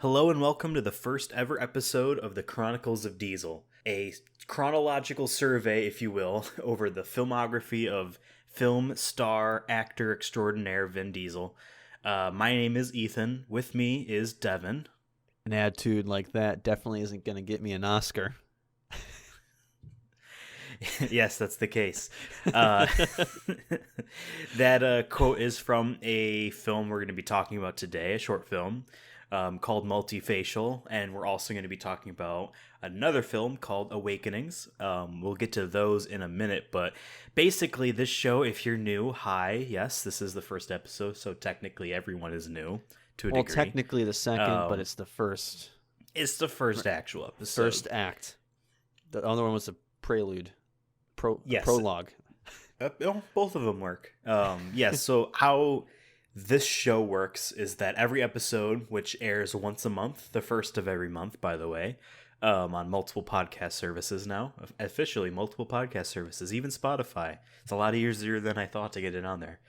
Hello and welcome to the first ever episode of the Chronicles of Diesel, a chronological survey, if you will, over the filmography of film star actor extraordinaire Vin Diesel. My name is Ethan. With me is Devin. An attitude like that definitely isn't going to get me an Oscar. Yes, that's the case. That quote is from a film we're going to be talking about today, a short film called Multifacial, and we're also going to be talking about another film called Awakenings. We'll get to those in a minute, but basically this show, if you're new, hi, yes, this is the first episode, so technically everyone is new to a degree. Well, technically the second, but it's the first. It's the first actual episode. First act. The other one was a prelude. Yes. Prologue. Both of them work. Yes, so how this show works is that every episode, which airs once a month, the first of every month, by the way, on multiple podcast services now, officially multiple podcast services, even Spotify. It's a lot easier than I thought to get it on there.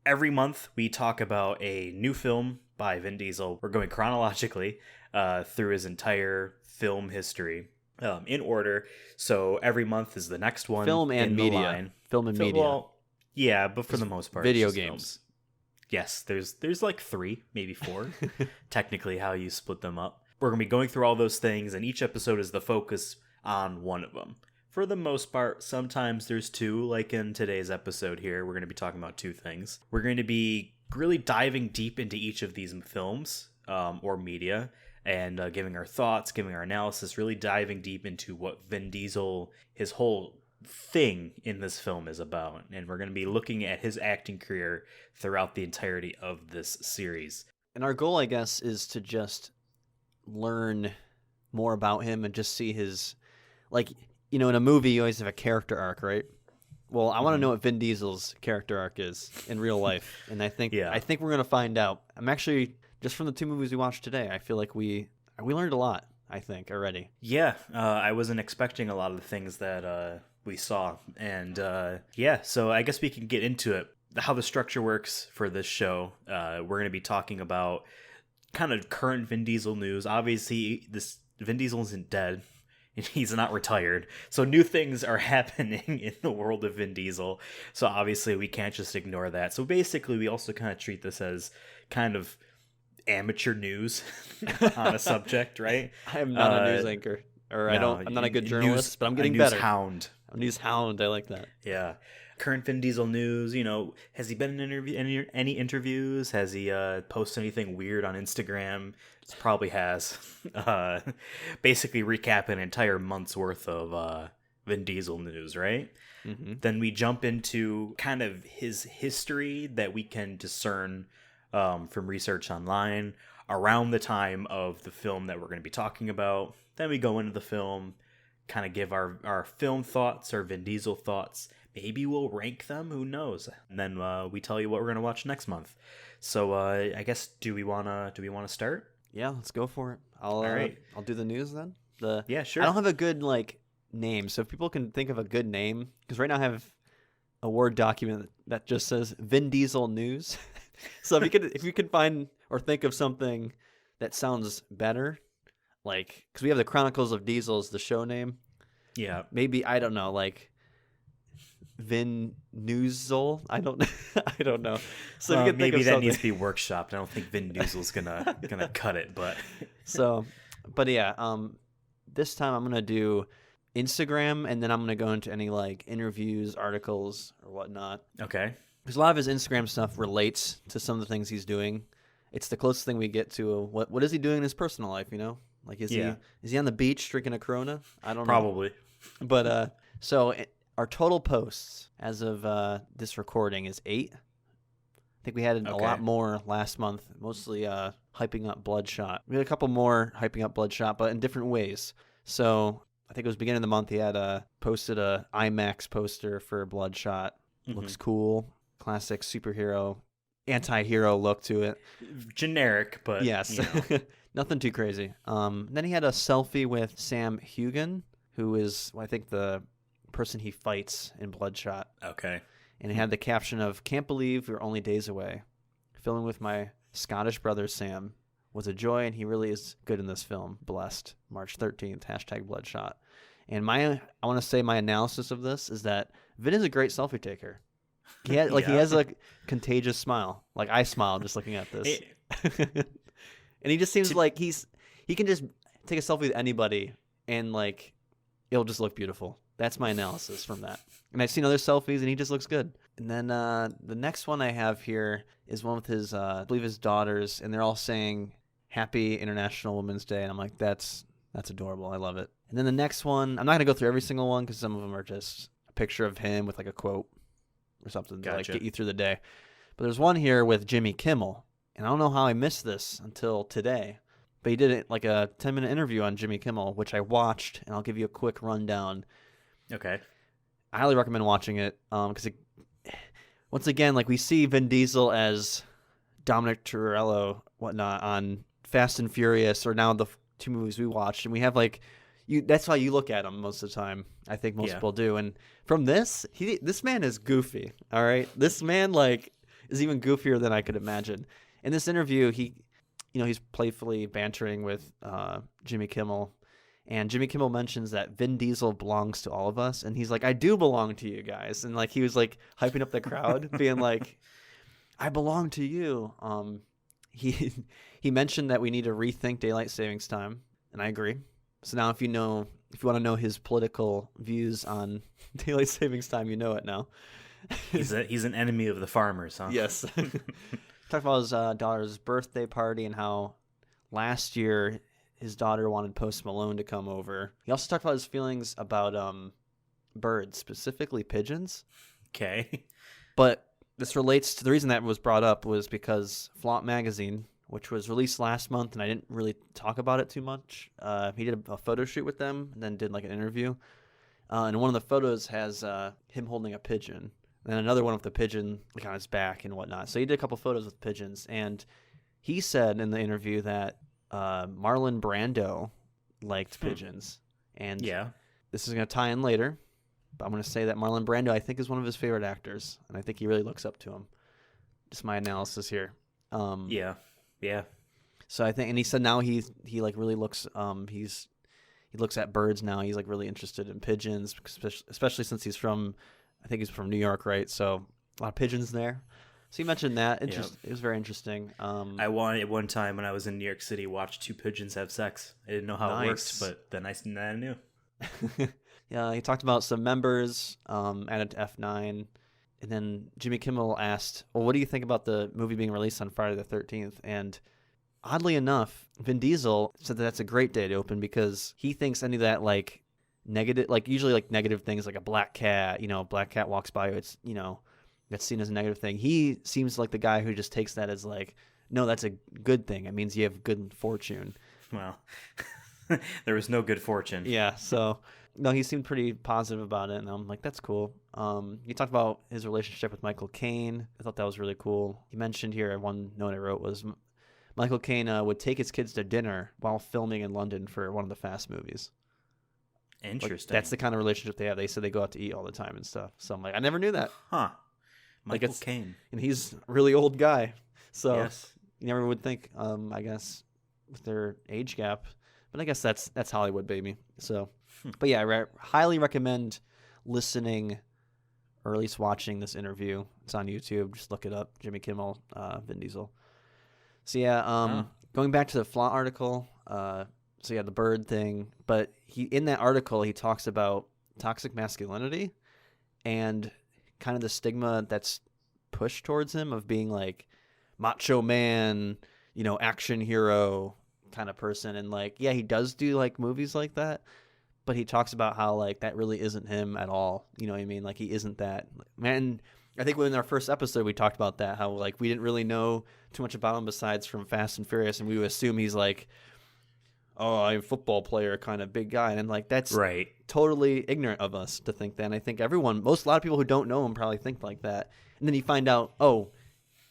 Every month, we talk about a new film by Vin Diesel. We're going chronologically through his entire film history. In order, so every month is the next one. Film and media. Film and media. Well, yeah, but for the most part, video it's just games. films. Yes, there's like 3, maybe 4, technically how you split them up. We're gonna be going through all those things, and each episode is the focus on one of them. For the most part, sometimes there's 2, like in today's episode here, we're gonna be talking about 2 things. We're going to be really diving deep into each of these films or media. And giving our thoughts, giving our analysis, really diving deep into what Vin Diesel, his whole thing in this film is about. And we're going to be looking at his acting career throughout the entirety of this series. And our goal, I guess, is to just learn more about him and just see his, like, in a movie, you always have a character arc, right? Well, I want to know what Vin Diesel's character arc is in real life. And I think we're going to find out. I'm actually... Just from the 2 movies we watched today, I feel like we learned a lot, I think, already. Yeah, I wasn't expecting a lot of the things that we saw. And so I guess we can get into it. How the structure works for this show. We're going to be talking about kind of current Vin Diesel news. Obviously, this Vin Diesel isn't dead. He's not retired. So new things are happening in the world of Vin Diesel. So obviously we can't just ignore that. So basically we also kind of treat this as kind of amateur news on a subject, right? I am not a news anchor, or I'm not a good journalist, but I'm getting better. Hound. A news hound. I like that. Yeah. Current Vin Diesel news. Has he been in any interviews? Has he posted anything weird on Instagram? He probably has. Basically recap an entire month's worth of Vin Diesel news, right? Mm-hmm. Then we jump into kind of his history that we can discern from research online around the time of the film that we're going to be talking about. Then we go into the film, kind of give our film thoughts, our Vin Diesel thoughts. Maybe we'll rank them, who knows? And then we tell you what we're going to watch next month. So I guess do we want to start? Yeah, let's go for it. All right. I'll do the news then. Yeah, sure. I don't have a good name, so if people can think of a good name, because right now I have a Word document that just says Vin Diesel News. So if you could find or think of something that sounds better, like, because we have the Chronicles of Diesel as the show name. Yeah. Maybe, I don't know, like Vin Newsel. I don't know. So maybe think of that needs to be workshopped. I don't think Vin Diesel's gonna cut it, but this time I'm gonna do Instagram, and then I'm gonna go into any interviews, articles, or whatnot. Okay. Because a lot of his Instagram stuff relates to some of the things he's doing. It's the closest thing we get to what is he doing in his personal life, Like, is he on the beach drinking a Corona? I don't know. Probably. But so our total posts as of this recording is 8. I think we had a lot more last month, mostly hyping up Bloodshot. We had a couple more hyping up Bloodshot, but in different ways. So I think it was beginning of the month he had posted a IMAX poster for Bloodshot. Mm-hmm. Looks cool. Classic superhero, anti-hero look to it. Generic, but yes, nothing too crazy. Then he had a selfie with Sam Hugan, who is, I think, the person he fights in Bloodshot. Okay. And he had the caption of, "Can't believe we're only days away. Filming with my Scottish brother Sam was a joy, and he really is good in this film. Blessed. March 13th, #Bloodshot. And I want to say my analysis of this is that Vin is a great selfie taker. He had, he has a contagious smile. Like, I smile just looking at this. And he just seems like he can just take a selfie with anybody and like it'll just look beautiful. That's my analysis from that. And I've seen other selfies and he just looks good. And then the next one I have here is one with his I believe his daughters, and they're all saying Happy International Women's Day, and I'm like, that's adorable. I love it. And then the next one, I'm not gonna go through every single one because some of them are just a picture of him with like a quote or something to like get you through the day. But there's one here with Jimmy Kimmel, and I don't know how I missed this until today, but he did it like a 10-minute interview on Jimmy Kimmel, which I watched, and I'll give you a quick rundown. Okay. I highly recommend watching it because once again, like we see Vin Diesel as Dominic Toretto, whatnot, on Fast and Furious, or now the 2 movies we watched, and we have like that's how you look at him most of the time. I think most people do. And from this man is goofy. All right, this man like is even goofier than I could imagine. In this interview, he's playfully bantering with Jimmy Kimmel, and Jimmy Kimmel mentions that Vin Diesel belongs to all of us, and he's like, I do belong to you guys, and like he was like hyping up the crowd, being like, I belong to you. He mentioned that we need to rethink daylight savings time, and I agree. So now if you want to know his political views on daylight savings time, you know it now. He's an enemy of the farmers, huh? Yes. Talked about his daughter's birthday party and how last year his daughter wanted Post Malone to come over. He also talked about his feelings about birds, specifically pigeons. Okay. But this relates to the reason that was brought up was because Flaunt Magazine, which was released last month, and I didn't really talk about it too much. He did a photo shoot with them and then did like an interview. And one of the photos has him holding a pigeon. And then another one with the pigeon like on his back and whatnot. So he did a couple photos with pigeons. And he said in the interview that Marlon Brando liked pigeons. And this is going to tie in later. But I'm going to say that Marlon Brando, I think, is one of his favorite actors. And I think he really looks up to him. Just my analysis here. Yeah. So I think, and he said now he like really looks, he looks at birds now. He's like really interested in pigeons, especially since I think he's from New York, right? So a lot of pigeons there. So you mentioned that. It was very interesting. I wanted one time when I was in New York City, watch 2 pigeons have sex. I didn't know how it worked, but then I knew. Yeah, he talked about some members added to F9. And then Jimmy Kimmel asked, well, what do you think about the movie being released on Friday the 13th? And oddly enough, Vin Diesel said that that's a great day to open because he thinks any of that like negative, like usually like negative things like a black cat, black cat walks by, it's, that's seen as a negative thing. He seems like the guy who just takes that as like, no, that's a good thing. It means you have good fortune. Well, there was no good fortune. Yeah, so no, he seemed pretty positive about it, and I'm like, that's cool. He talked about his relationship with Michael Caine. I thought that was really cool. He mentioned here, one note I wrote was Michael Caine would take his kids to dinner while filming in London for one of the Fast movies. Interesting. Like, that's the kind of relationship they have. They said they go out to eat all the time and stuff. So I'm like, I never knew that. Huh. Michael Caine. And he's a really old guy. So yes. You never would think, I guess, with their age gap. But I guess that's Hollywood, baby. So, but yeah, I highly recommend listening or at least watching this interview. It's on YouTube. Just look it up. Jimmy Kimmel, Vin Diesel. So yeah, going back to the Flaunt article, so yeah, the bird thing. But in that article, he talks about toxic masculinity and kind of the stigma that's pushed towards him of being like macho man, action hero kind of person. And like, yeah, he does do like movies like that, but he talks about how like that really isn't him at all. You know what I mean? Like he isn't that man. I think in our first episode we talked about that, how like we didn't really know too much about him besides from Fast and Furious, and we would assume he's like, oh, I'm a football player kind of big guy, and like that's right. Totally ignorant of us to think that. And I think a lot of people who don't know him probably think like that. And then you find out,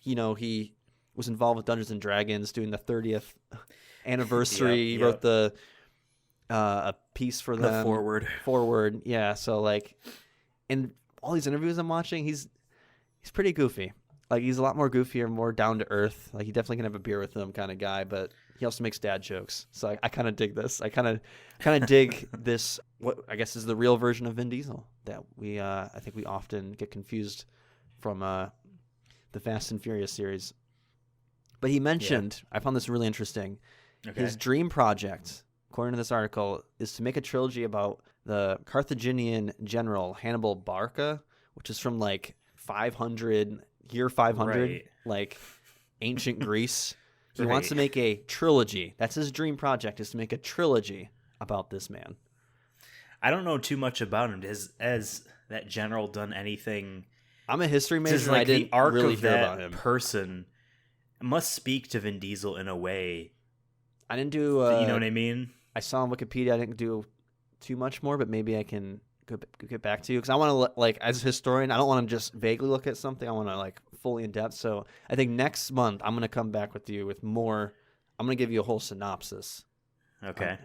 he was involved with Dungeons and Dragons doing the 30th anniversary. He wrote a piece for them. The forward. Yeah. So like, in all these interviews I'm watching, he's pretty goofy. Like, he's a lot more goofier, more down to earth. Like, he definitely can have a beer with them kind of guy, but he also makes dad jokes. So I kind of dig this. I kind of dig this. What I guess is the real version of Vin Diesel that I think we often get confused from the Fast and Furious series. But he mentioned, I found this really interesting. Okay. His dream project, according to this article, is to make a trilogy about the Carthaginian general Hannibal Barca, which is from like 500, right. Like ancient Greece. He wants to make a trilogy. That's his dream project, is to make a trilogy about this man. I don't know too much about him. Has that general done anything? I'm a history major, and I didn't really hear about him. Person must speak to Vin Diesel in a way. I didn't do. You know what I mean? I saw on Wikipedia. I didn't do too much more, but maybe I can get back to you, because I want to, like, as a historian, I don't want to just vaguely look at something. I want to, like, fully in depth. So I think next month I'm going to come back with you with more. I'm going to give you a whole synopsis. Okay.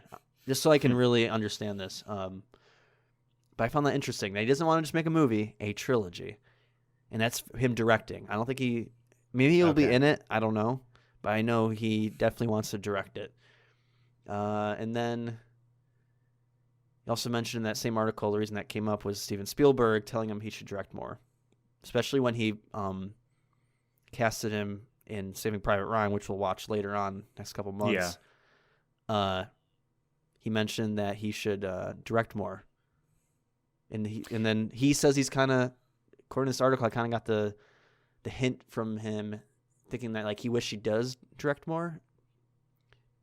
Just so I can really understand this. But I found that interesting. That he doesn't want to just make a movie, a trilogy, and that's him directing. I don't think maybe he'll be in it. I don't know, but I know he definitely wants to direct it. And then he also mentioned in that same article, the reason that came up was Steven Spielberg telling him he should direct more, especially when he casted him in Saving Private Ryan, which we'll watch later on next couple months. Yeah. He mentioned that he should direct more, and then he says he's kind of, according to this article, I kind of got the hint from him, thinking that, like, he wished he does direct more,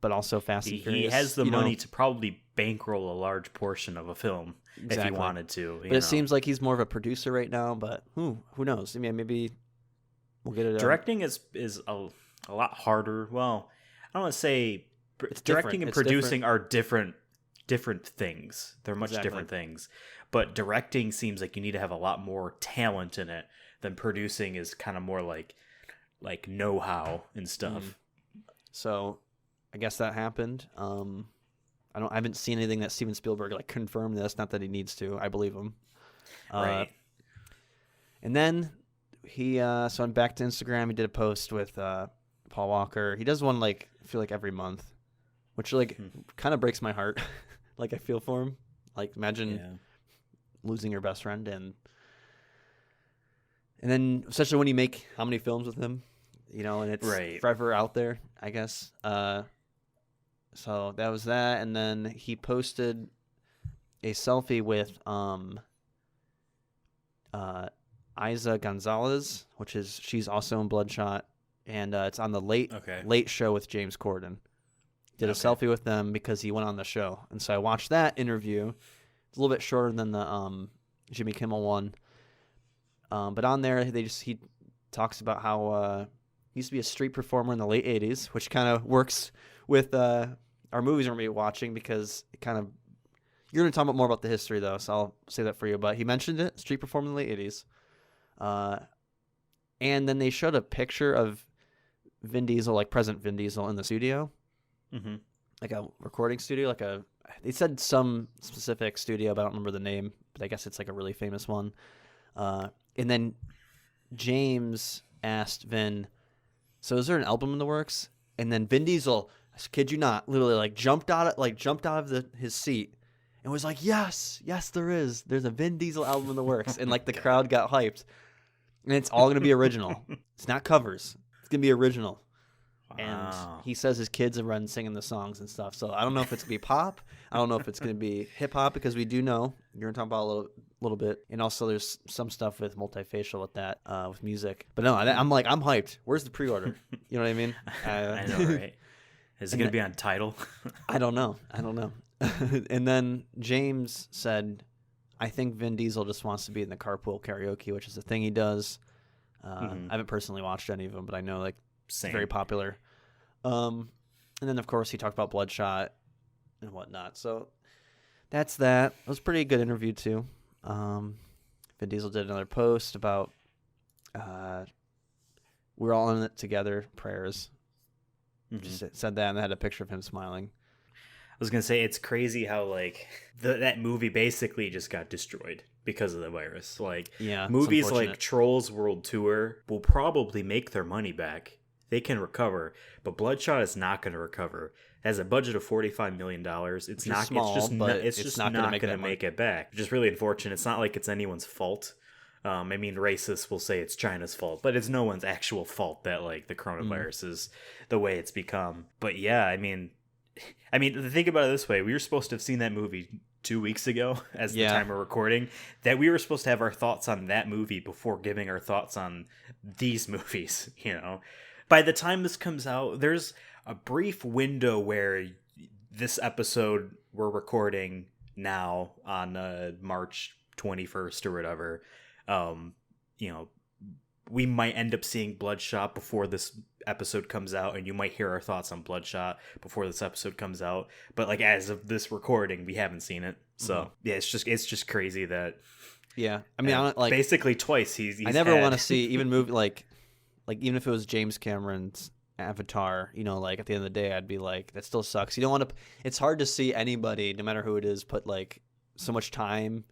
but also Fast and Furious. He has the money to probably bankroll a large portion of a film if he wanted to. But it seems like he's more of a producer right now. But who knows? I mean, maybe we'll get it. Directing is a lot harder. Well, I don't want to say directing and producing are different things. They're much different things. But directing seems like you need to have a lot more talent in it than producing is kind of more like know-how and stuff. So I guess that happened. I haven't seen anything that Steven Spielberg like confirmed this. Not that he needs to. I believe him. Right. And then he so I'm back to Instagram. He did a post with Paul Walker. He does one, like, I feel like every month, which, like, kind of breaks my heart. Like, I feel for him. Like, imagine losing your best friend, and then especially when you make how many films with him, and it's forever out there, I guess. So that was that, and then he posted a selfie with Isa Gonzalez, she's also in Bloodshot, and it's on the late show with James Corden. Did a selfie with them because he went on the show, and so I watched that interview. It's a little bit shorter than the Jimmy Kimmel one, but on there he talks about how he used to be a street performer in the late '80s, which kind of works with our movies we're going to be watching, because it kind of, you're going to talk about more about the history though, so I'll say that for you. But he mentioned it, street performer in the late '80s, and then they showed a picture of Vin Diesel, like present Vin Diesel, in the studio, like a recording studio, they said some specific studio, but I don't remember the name, but I guess it's like a really famous one. And then James asked Vin, so is there an album in the works? And then Vin Diesel, I kid you not, literally like jumped out of his seat and was like, yes, there is. There's a Vin Diesel album in the works. And like the crowd got hyped. And it's all going to be original. It's not covers. It's going to be original. Wow. And he says his kids are running singing the songs and stuff. So I don't know if it's going to be pop. I don't know if it's going to be hip hop, because we do know you're going to talk about a little bit. And also there's some stuff with multifacial with that, with music. But no, I'm hyped. Where's the pre-order? You know what I mean? I know, right? Is it going to be on Tidal? I don't know. And then James said, I think Vin Diesel just wants to be in the carpool karaoke, which is a thing he does. I haven't personally watched any of them, but I know, like, it's very popular. And then, of course, he talked about Bloodshot and whatnot. So that's that. It was a pretty good interview, too. Vin Diesel did another post about we're all in it together, prayers. Just said that, and I had a picture of him smiling. was gonna say, it's crazy how like that movie basically just got destroyed because of the virus. Like, Yeah, movies like Trolls World Tour will probably make their money back. They can recover, but Bloodshot is not going to recover. It has a budget of $45 million. It's not. Small, it's just not going to make it back. Which is really unfortunate. It's not like it's anyone's fault. I mean, racists will say it's China's fault, but it's no one's actual fault that like the coronavirus is the way it's become. But yeah, I mean, think about it this way: we were supposed to have seen that movie 2 weeks ago, as the time of recording. That we were supposed to have our thoughts on that movie before giving our thoughts on these movies. You know, by the time this comes out, there's a brief window where this episode we're recording now on March 21st or whatever. You know, we might end up seeing Bloodshot before this episode comes out, and you might hear our thoughts on Bloodshot before this episode comes out. But like, as of this recording, we haven't seen it. So yeah, it's just crazy that. Yeah, I mean, I like basically twice he's I never want to see even movie like even if it was James Cameron's Avatar, you know, like at the end of the day, I'd be like, that still sucks. You don't want to. It's hard to see anybody, no matter who it is, put like so much time,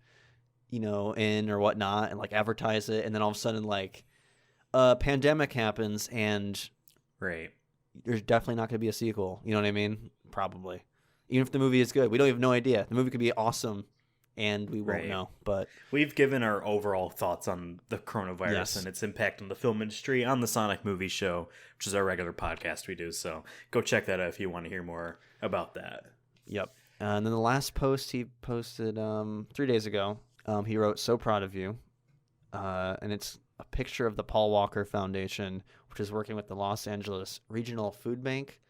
you know, in or whatnot, and like advertise it, and then all of a sudden like a pandemic happens, and right, there's definitely not going to be a sequel. You know what I mean? Probably, even if the movie is good, we don't have no idea. The movie could be awesome, and we won't know. But we've given our overall thoughts on the coronavirus and its impact on the film industry on the Sonic Movie Show, which is our regular podcast we do. So go check that out if you want to hear more about that. Yep. And then the last post he posted 3 days ago, he wrote, "So proud of you," and it's a picture of the Paul Walker Foundation, which is working with the Los Angeles Regional Food Bank.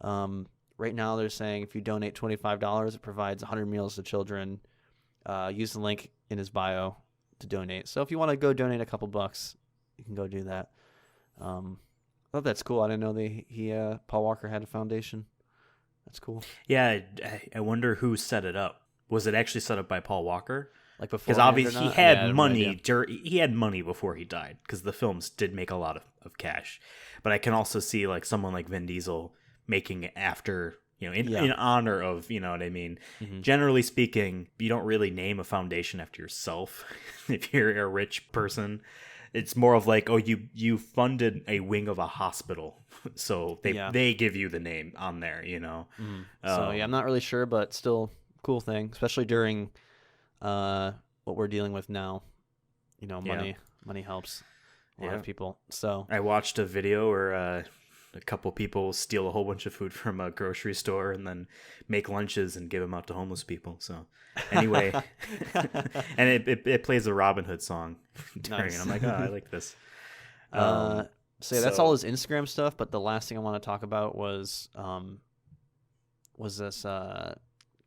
Right now, they're saying if you donate $25, it provides 100 meals to children. Use the link in his bio to donate. So if you want to go donate a couple bucks, you can go do that. I thought that's cool. I didn't know Paul Walker had a foundation. That's cool. Yeah, I wonder who set it up. Was it actually set up by Paul Walker? Like before, because obviously he had money. He had money before he died, because the films did make a lot of cash. But I can also see like someone like Vin Diesel making it after, you know, in honor of, you know what I mean. Mm-hmm. Generally speaking, you don't really name a foundation after yourself if you're a rich person. It's more of like, oh, you funded a wing of a hospital, so they give you the name on there, you know. Mm-hmm. So yeah, I'm not really sure, but still cool thing, especially during what we're dealing with now. You know, money helps a lot of people. So I watched a video where a couple people steal a whole bunch of food from a grocery store and then make lunches and give them out to homeless people. So anyway, and it plays a Robin Hood song during it. I'm like, oh, I like this. So that's all his Instagram stuff. But the last thing I want to talk about was this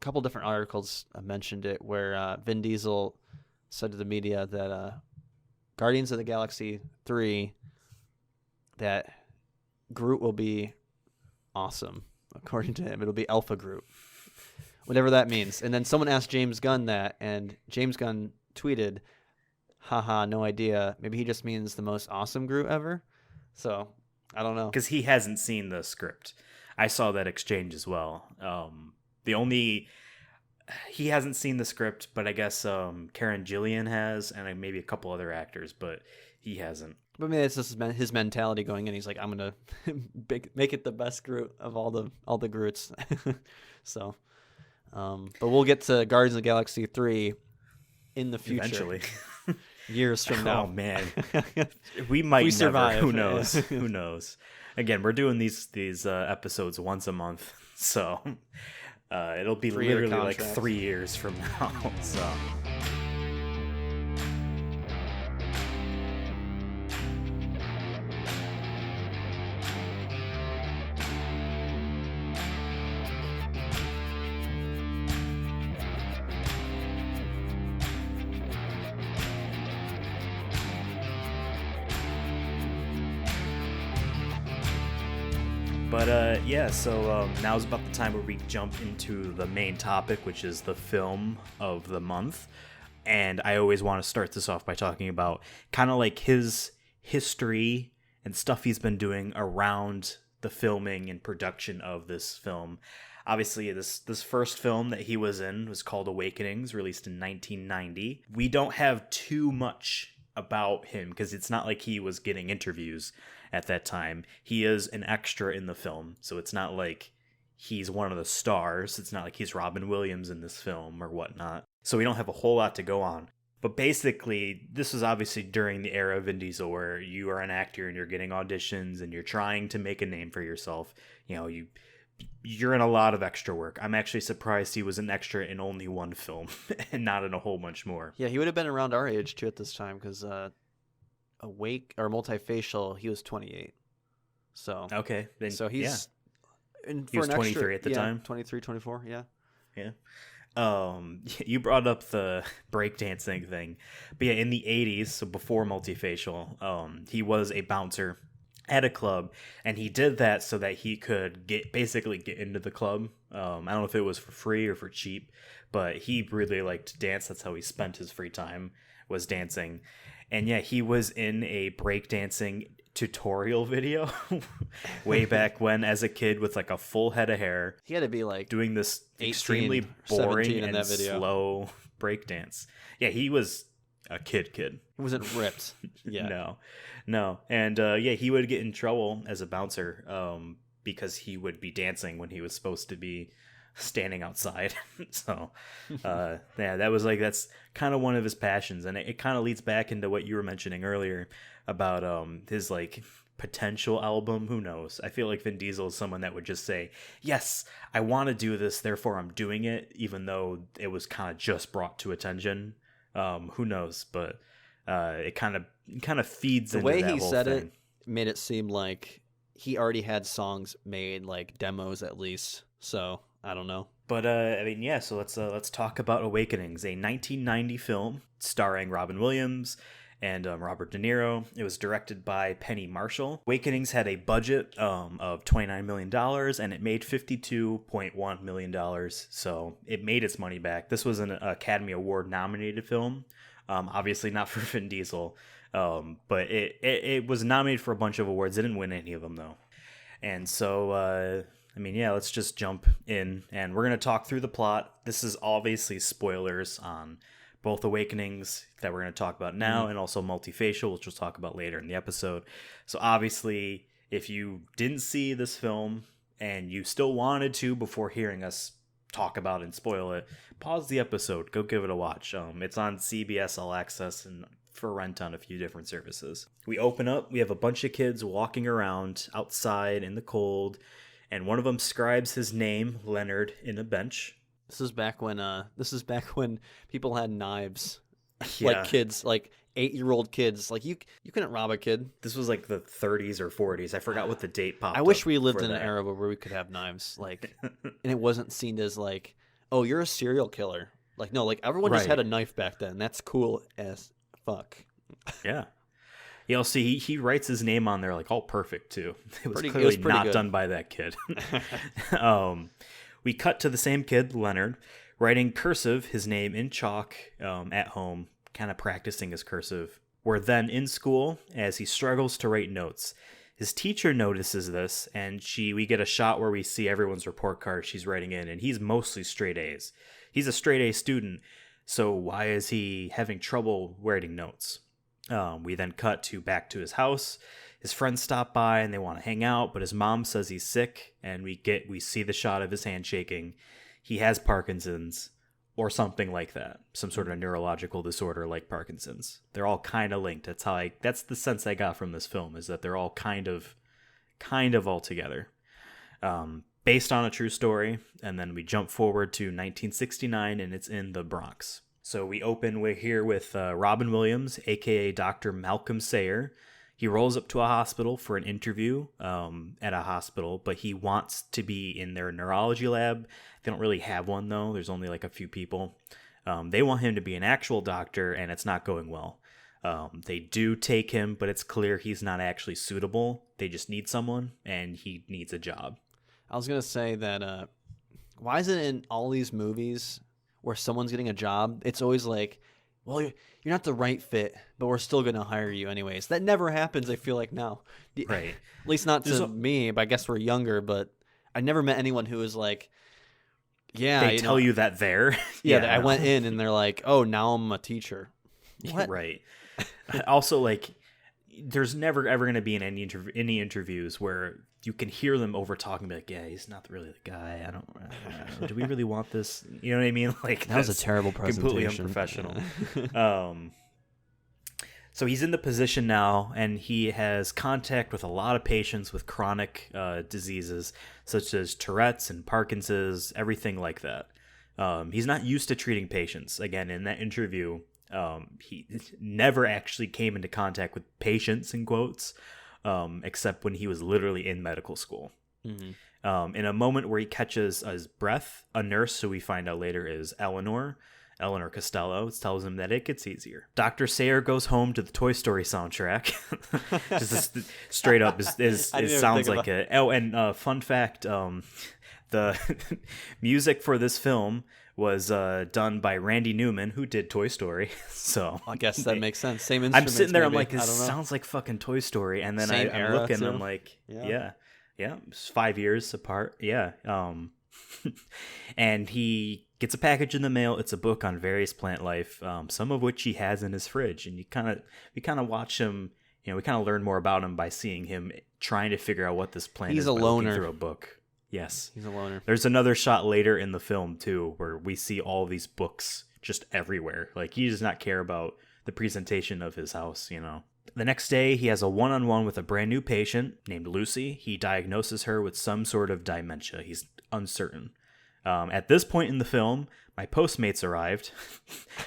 couple different articles mentioned it, where Vin Diesel said to the media that Guardians of the Galaxy 3, that Groot will be awesome. According to him, it'll be Alpha Groot, whatever that means. And then someone asked James Gunn that, and James Gunn tweeted, "Haha, no idea. Maybe he just means the most awesome Groot ever." So I don't know, because he hasn't seen the script. I saw that exchange as well. He hasn't seen the script, but I guess Karen Gillian has, and maybe a couple other actors, but he hasn't. But maybe it's just his mentality going in. He's like, I'm gonna make it the best Groot of all the Groots. So, but we'll get to Guardians of the Galaxy 3 in the future, eventually, years from now. Oh man, we might survive. Who knows? Who knows? Again, we're doing these episodes once a month, so it'll be literally like 3 years from now. So. But so now's about the time where we jump into the main topic, which is the film of the month. And I always want to start this off by talking about kind of like his history and stuff he's been doing around the filming and production of this film. Obviously, this first film that he was in was called Awakenings, released in 1990. We don't have too much about him because it's not like he was getting interviews at that time. He is an extra in the film, so it's not like he's one of the stars. It's not like he's Robin Williams in this film or whatnot. So we don't have a whole lot to go on. But basically, this was obviously during the era of Vin Diesel where you are an actor and you're getting auditions and you're trying to make a name for yourself. You know, you're in a lot of extra work. I'm actually surprised he was an extra in only one film and not in a whole bunch more. Yeah, he would have been around our age too at this time because Awake or Multifacial, he was 28. So okay, then so he's he was 23 at the time. 23, 24, yeah. Yeah. You brought up the breakdancing thing, but yeah, in the 80s, so before Multifacial, he was a bouncer at a club, and he did that so that he could basically get into the club. I don't know if it was for free or for cheap, but he really liked to dance. That's how he spent his free time, was dancing. And yeah, he was in a breakdancing tutorial video way back when as a kid with like a full head of hair. He had to be like doing this 18, extremely boring and that video. slow breakdance. Yeah, he was a kid. He wasn't ripped. Yeah. No. And yeah, he would get in trouble as a bouncer because he would be dancing when he was supposed to be standing outside. So yeah, that's kind of one of his passions, and it kind of leads back into what you were mentioning earlier about his like potential album. Who knows? I feel like Vin Diesel is someone that would just say, yes, I want to do this, therefore I'm doing it, even though it was kind of just brought to attention. Who knows? But it kind of feeds the into way that he whole said thing. it made it seem like he already had songs made, like demos at least. So I don't know. But I mean, yeah. So let's talk about Awakenings, a 1990 film starring Robin Williams and Robert De Niro. It was directed by Penny Marshall. Awakenings had a budget of $29 million, and it made $52.1 million. So it made its money back. This was an Academy Award nominated film. Obviously not for Vin Diesel, but it was nominated for a bunch of awards. It didn't win any of them though. And so I mean, yeah, let's just jump in, and we're going to talk through the plot. This is obviously spoilers on both Awakenings that we're going to talk about now, and also Multifacial, which we'll talk about later in the episode. So obviously, if you didn't see this film and you still wanted to before hearing us talk about it and spoil it, pause the episode, go give it a watch. It's on CBS All Access and for rent on a few different services. We open up, we have a bunch of kids walking around outside in the cold, and one of them scribes his name, Leonard, in a bench. This is back when people had knives. Yeah. Like kids, like 8-year-old kids. Like you couldn't rob a kid. This was like the 30s or 40s. I forgot what the date popped up. I wish we lived in that. an era where we could have knives, like, and it wasn't seen as like, oh, you're a serial killer. Like, no, like everyone just had a knife back then. That's cool as fuck. Yeah. You'll see he writes his name on there like all perfect too. It was pretty not good. done by that kid. We cut to the same kid, Leonard, writing cursive his name in chalk at home, kind of practicing his cursive. We're then in school as he struggles to write notes. His teacher notices this, and we get a shot where we see everyone's report card she's writing in, and he's mostly straight A's. He's a straight A student, so why is he having trouble writing notes? We then cut back to his house. His friends stop by and they want to hang out, but his mom says he's sick, and we see the shot of his hand shaking. He has Parkinson's or something like that, some sort of neurological disorder like Parkinson's. They're all kind of linked. That's the sense I got from this film, is that they're all kind of all together, based on a true story. And then we jump forward to 1969, and it's in the Bronx. So we're here with Robin Williams, aka Dr. Malcolm Sayer. He rolls up to a hospital for an interview at a hospital, but he wants to be in their neurology lab. They don't really have one, though. There's only like a few people. They want him to be an actual doctor, and it's not going well. They do take him, but it's clear he's not actually suitable. They just need someone, and he needs a job. I was going to say that why is it in all these movies where someone's getting a job, it's always like well, you're not the right fit, but we're still going to hire you anyways. That never happens, I feel like, now. Right. At least not to me, but I guess we're younger, but I never met anyone who was like, yeah. They tell you that there. Yeah, I went in and they're like, oh, now I'm a teacher. What? Right. Also, like, there's never ever going to be in any interviews where you can hear them over talking, be like, yeah, he's not really the guy. I don't know. Do we really want this? You know what I mean? Like, that was a terrible presentation. Completely unprofessional. So he's in the position now, and he has contact with a lot of patients with chronic diseases, such as Tourette's and Parkinson's, everything like that. He's not used to treating patients. Again, in that interview, he never actually came into contact with patients, in quotes, except when he was literally in medical school. Mm-hmm. In a moment where he catches his breath, a nurse, who we find out later is Eleanor Costello, tells him that it gets easier. Dr. Sayer goes home to the Toy Story soundtrack. Just straight up, it sounds like it. Oh, and fun fact, the music for this film was done by Randy Newman, who did Toy Story. So I guess that makes sense. Same instruments. I'm sitting there, maybe. I'm like, this sounds like fucking Toy Story. And then I'm looking, I'm like, yeah, it's 5 years apart. Yeah. And he gets a package in the mail. It's a book on various plant life, some of which he has in his fridge. And we kind of watch him. You know, we kind of learn more about him by seeing him trying to figure out what this plant is. He's a loner through a book. Yes, he's a loner. There's another shot later in the film too, where we see all these books just everywhere. Like, he does not care about the presentation of his house. You know. The next day, he has a one-on-one with a brand new patient named Lucy. He diagnoses her with some sort of dementia. He's uncertain. At this point in the film, my Postmates arrived.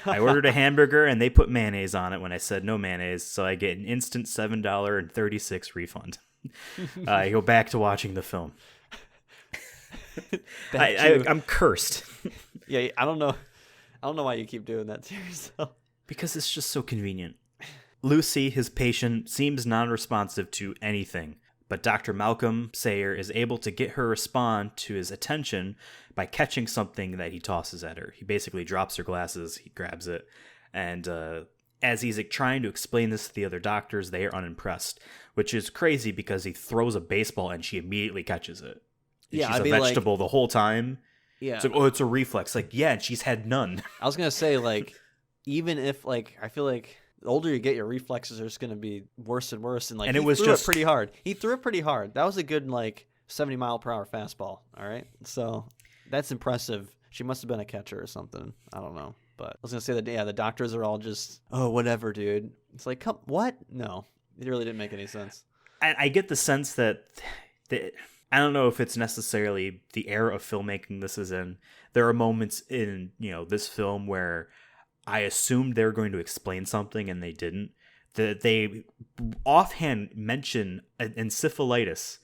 I ordered a hamburger, and they put mayonnaise on it when I said no mayonnaise, so I get an instant $7.36 refund. I go back to watching the film. I'm cursed. Yeah, I don't know why you keep doing that to yourself. Because it's just so convenient. Lucy, his patient, seems non-responsive to anything, but Dr. Malcolm Sayer is able to get her respond to his attention by catching something that he tosses at her. He basically drops her glasses, he grabs it, and as he's trying to explain this to the other doctors, they are unimpressed, which is crazy because he throws a baseball and she immediately catches it. And she's a vegetable the whole time. Yeah. It's like, oh, it's a reflex. Like, yeah, and she's had none. I was going to say, like, even if, like, I feel like the older you get, your reflexes are just going to be worse and worse. And, like, he threw it pretty hard. He threw it pretty hard. That was a good, like, 70-mile-per-hour fastball. All right? So that's impressive. She must have been a catcher or something. I don't know. But I was going to say that, yeah, the doctors are all just, oh, whatever, dude. It's like, what? No. It really didn't make any sense. I get the sense that I don't know if it's necessarily the era of filmmaking this is in. There are moments in, this film where I assumed they were going to explain something and they didn't. They offhand mention encephalitis.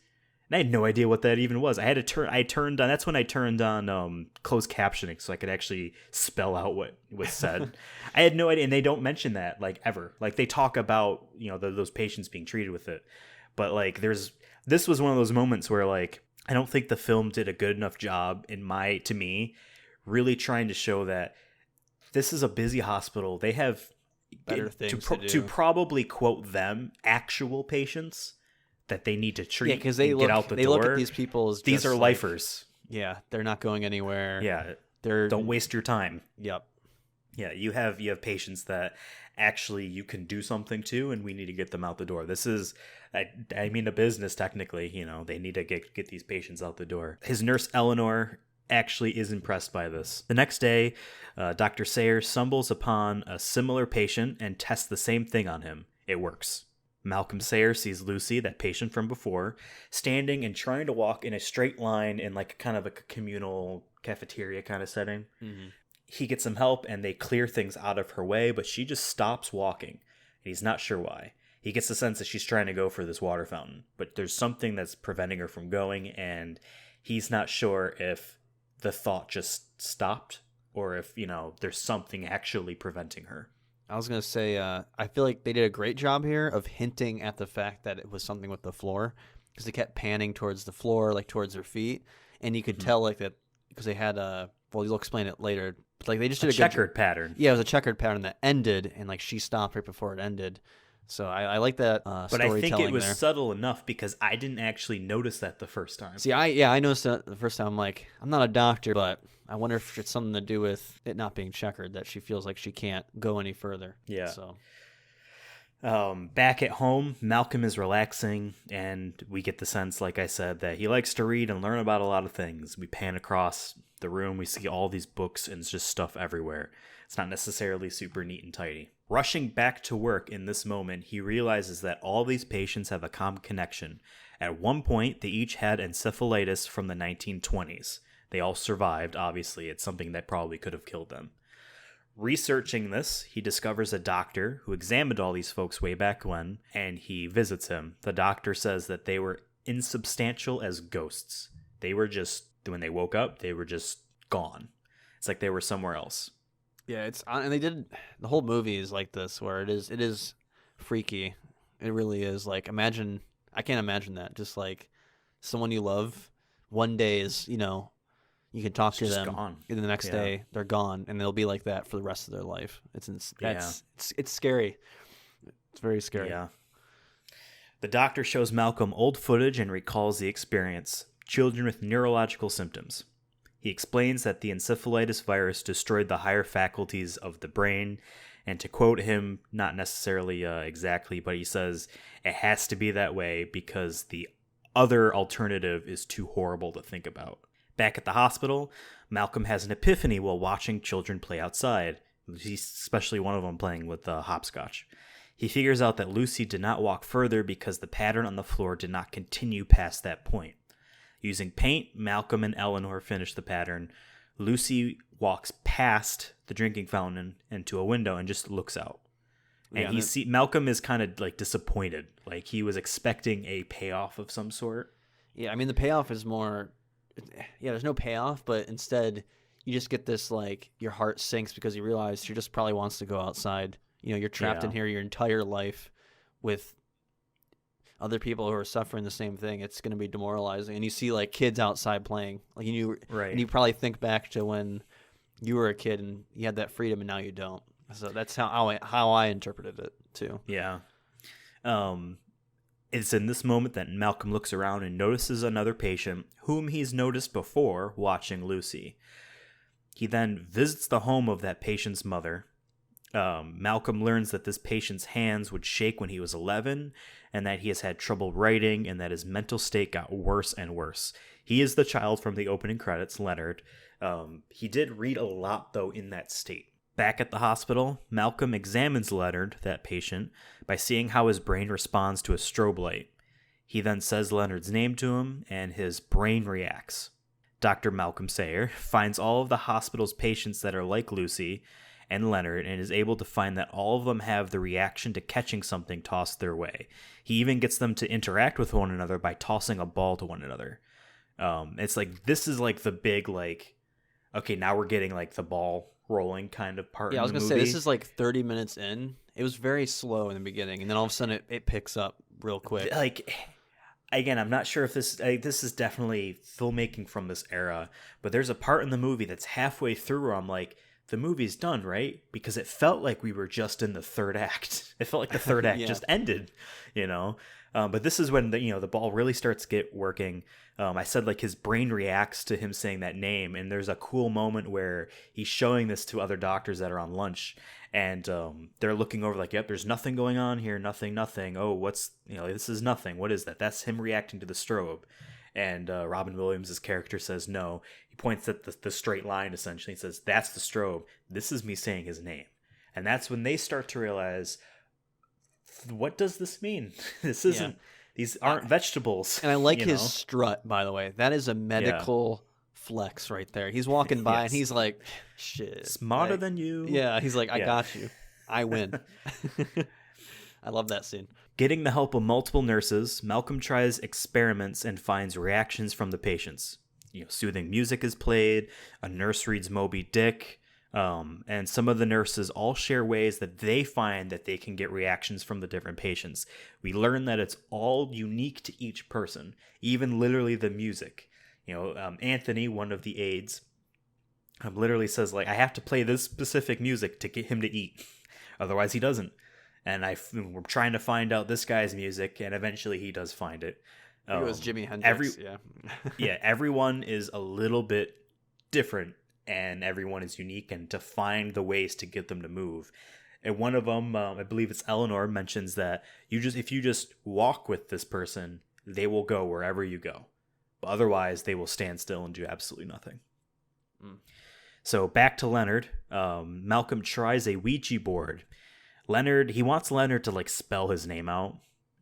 And I had no idea what that even was. That's when I turned on closed captioning so I could actually spell out what was said. I had no idea, and they don't mention that, like, ever. Like, they talk about, those patients being treated with it. But, like, this was one of those moments where, like, I don't think the film did a good enough job to me, really trying to show that this is a busy hospital. They have better things to probably quote them, actual patients that they need to treat. Yeah, because they look out the door. They look at these people as these are lifers. Yeah, they're not going anywhere. Yeah, don't waste your time. Yep. Yeah, you have patients that actually you can do something to, and we need to get them out the door. This is, I mean, a business technically. They need to get these patients out the door. His nurse Eleanor actually is impressed by this. The next day, Dr. Sayer stumbles upon a similar patient and tests the same thing on him. It works. Malcolm Sayer sees Lucy, that patient from before, standing and trying to walk in a straight line in like kind of a communal cafeteria kind of setting. Mm-hmm. He gets some help and they clear things out of her way, but she just stops walking. And he's not sure why. He gets the sense that she's trying to go for this water fountain, but there's something that's preventing her from going, and he's not sure if the thought just stopped or if, there's something actually preventing her. I was going to say, I feel like they did a great job here of hinting at the fact that it was something with the floor, because they kept panning towards the floor, like towards her feet. And you could tell like that because they had well, you'll explain it later. But like they just did a checkered pattern. Yeah, it was a checkered pattern that ended, and like she stopped right before it ended. So I like that but storytelling. I think it was there. subtle enough because I didn't actually notice that the first time. See, I noticed that the first time. I'm like, I'm not a doctor, but I wonder if it's something to do with it not being checkered, that she feels like she can't go any further. Yeah. So back at home, Malcolm is relaxing, and we get the sense, like I said, that he likes to read and learn about a lot of things. We pan across the room, we see all these books, and it's just stuff everywhere. It's not necessarily super neat and tidy. Rushing back to work in this moment, he realizes that all these patients have a common connection. At one point, they each had encephalitis from the 1920s. They all survived, obviously. It's something that probably could have killed them. Researching this, he discovers a doctor who examined all these folks way back when, and he visits him. The doctor says that they were insubstantial as ghosts. They were just, when they woke up, they were just gone. It's like they were somewhere else. Yeah, and they did, the whole movie is like this, where it is freaky. It really is. Like, I can't imagine that. Just like someone you love, one day is, you can talk to them, gone. And the next day they're gone, and they'll be like that for the rest of their life. It's scary. It's very scary. Yeah. The doctor shows Malcolm old footage and recalls the experience. Children with neurological symptoms. He explains that the encephalitis virus destroyed the higher faculties of the brain, and to quote him, not necessarily exactly, but he says, it has to be that way because the other alternative is too horrible to think about. Back at the hospital, Malcolm has an epiphany while watching children play outside, especially one of them playing with hopscotch. He figures out that Lucy did not walk further because the pattern on the floor did not continue past that point. Using paint, Malcolm and Eleanor finish the pattern. Lucy walks past the drinking fountain into a window and just looks out. And Malcolm is kind of like disappointed. Like he was expecting a payoff of some sort. Yeah, I mean the payoff is more. Yeah, there's no payoff, but instead you just get this like your heart sinks because you realize she just probably wants to go outside. You're trapped in here your entire life with other people who are suffering the same thing. It's going to be demoralizing. And you see like kids outside playing, like right. And you probably think back to when you were a kid and you had that freedom and now you don't. So that's how I interpreted it too. Yeah. It's in this moment that Malcolm looks around and notices another patient whom he's noticed before watching Lucy. He then visits the home of that patient's mother. Malcolm learns that this patient's hands would shake when he was 11 and that he has had trouble writing and that his mental state got worse and worse. He is the child from the opening credits, Leonard. He did read a lot, though, in that state. Back at the hospital, Malcolm examines Leonard, that patient, by seeing how his brain responds to a strobe light. He then says Leonard's name to him, and his brain reacts. Dr. Malcolm Sayer finds all of the hospital's patients that are like Lucy and Leonard and is able to find that all of them have the reaction to catching something tossed their way. He even gets them to interact with one another by tossing a ball to one another. It's like, this is like the big, like, okay, now we're getting like the ball rolling kind of part. Yeah, I was going to say, this is like 30 minutes in. It was very slow in the beginning, and then all of a sudden it picks up real quick. Like, again, I'm not sure if this is definitely filmmaking from this era, but there's a part in the movie that's halfway through where I'm like, the movie's done, right? Because it felt like we were just in the third act. It felt like the third act just ended, But this is when the ball really starts to get working. I said like his brain reacts to him saying that name, and there's a cool moment where he's showing this to other doctors that are on lunch, and they're looking over like, yep, there's nothing going on here, nothing. Oh, what's this is nothing. What is that? That's him reacting to the strobe. And Robin Williams' character says no. He points at the straight line, essentially, and says, that's the strobe. This is me saying his name. And that's when they start to realize, what does this mean? This isn't, these aren't vegetables. And I like his strut, by the way. That is a medical flex right there. He's walking by and he's like, shit. Smarter than you. Yeah, he's like, I got you. I win. I love that scene. Getting the help of multiple nurses, Malcolm tries experiments and finds reactions from the patients. Soothing music is played, a nurse reads Moby Dick, and some of the nurses all share ways that they find that they can get reactions from the different patients. We learn that it's all unique to each person, even literally the music. Anthony, one of the aides, Literally says, like, I have to play this specific music to get him to eat. Otherwise, he doesn't. And we're trying to find out this guy's music, and eventually he does find it. I think it was Jimi Hendrix, yeah, everyone is a little bit different, and everyone is unique, and to find the ways to get them to move. And one of them, I believe it's Eleanor, mentions that if you just walk with this person, they will go wherever you go. But otherwise, they will stand still and do absolutely nothing. So back to Leonard. Malcolm tries a Ouija board. He wants Leonard to like spell his name out,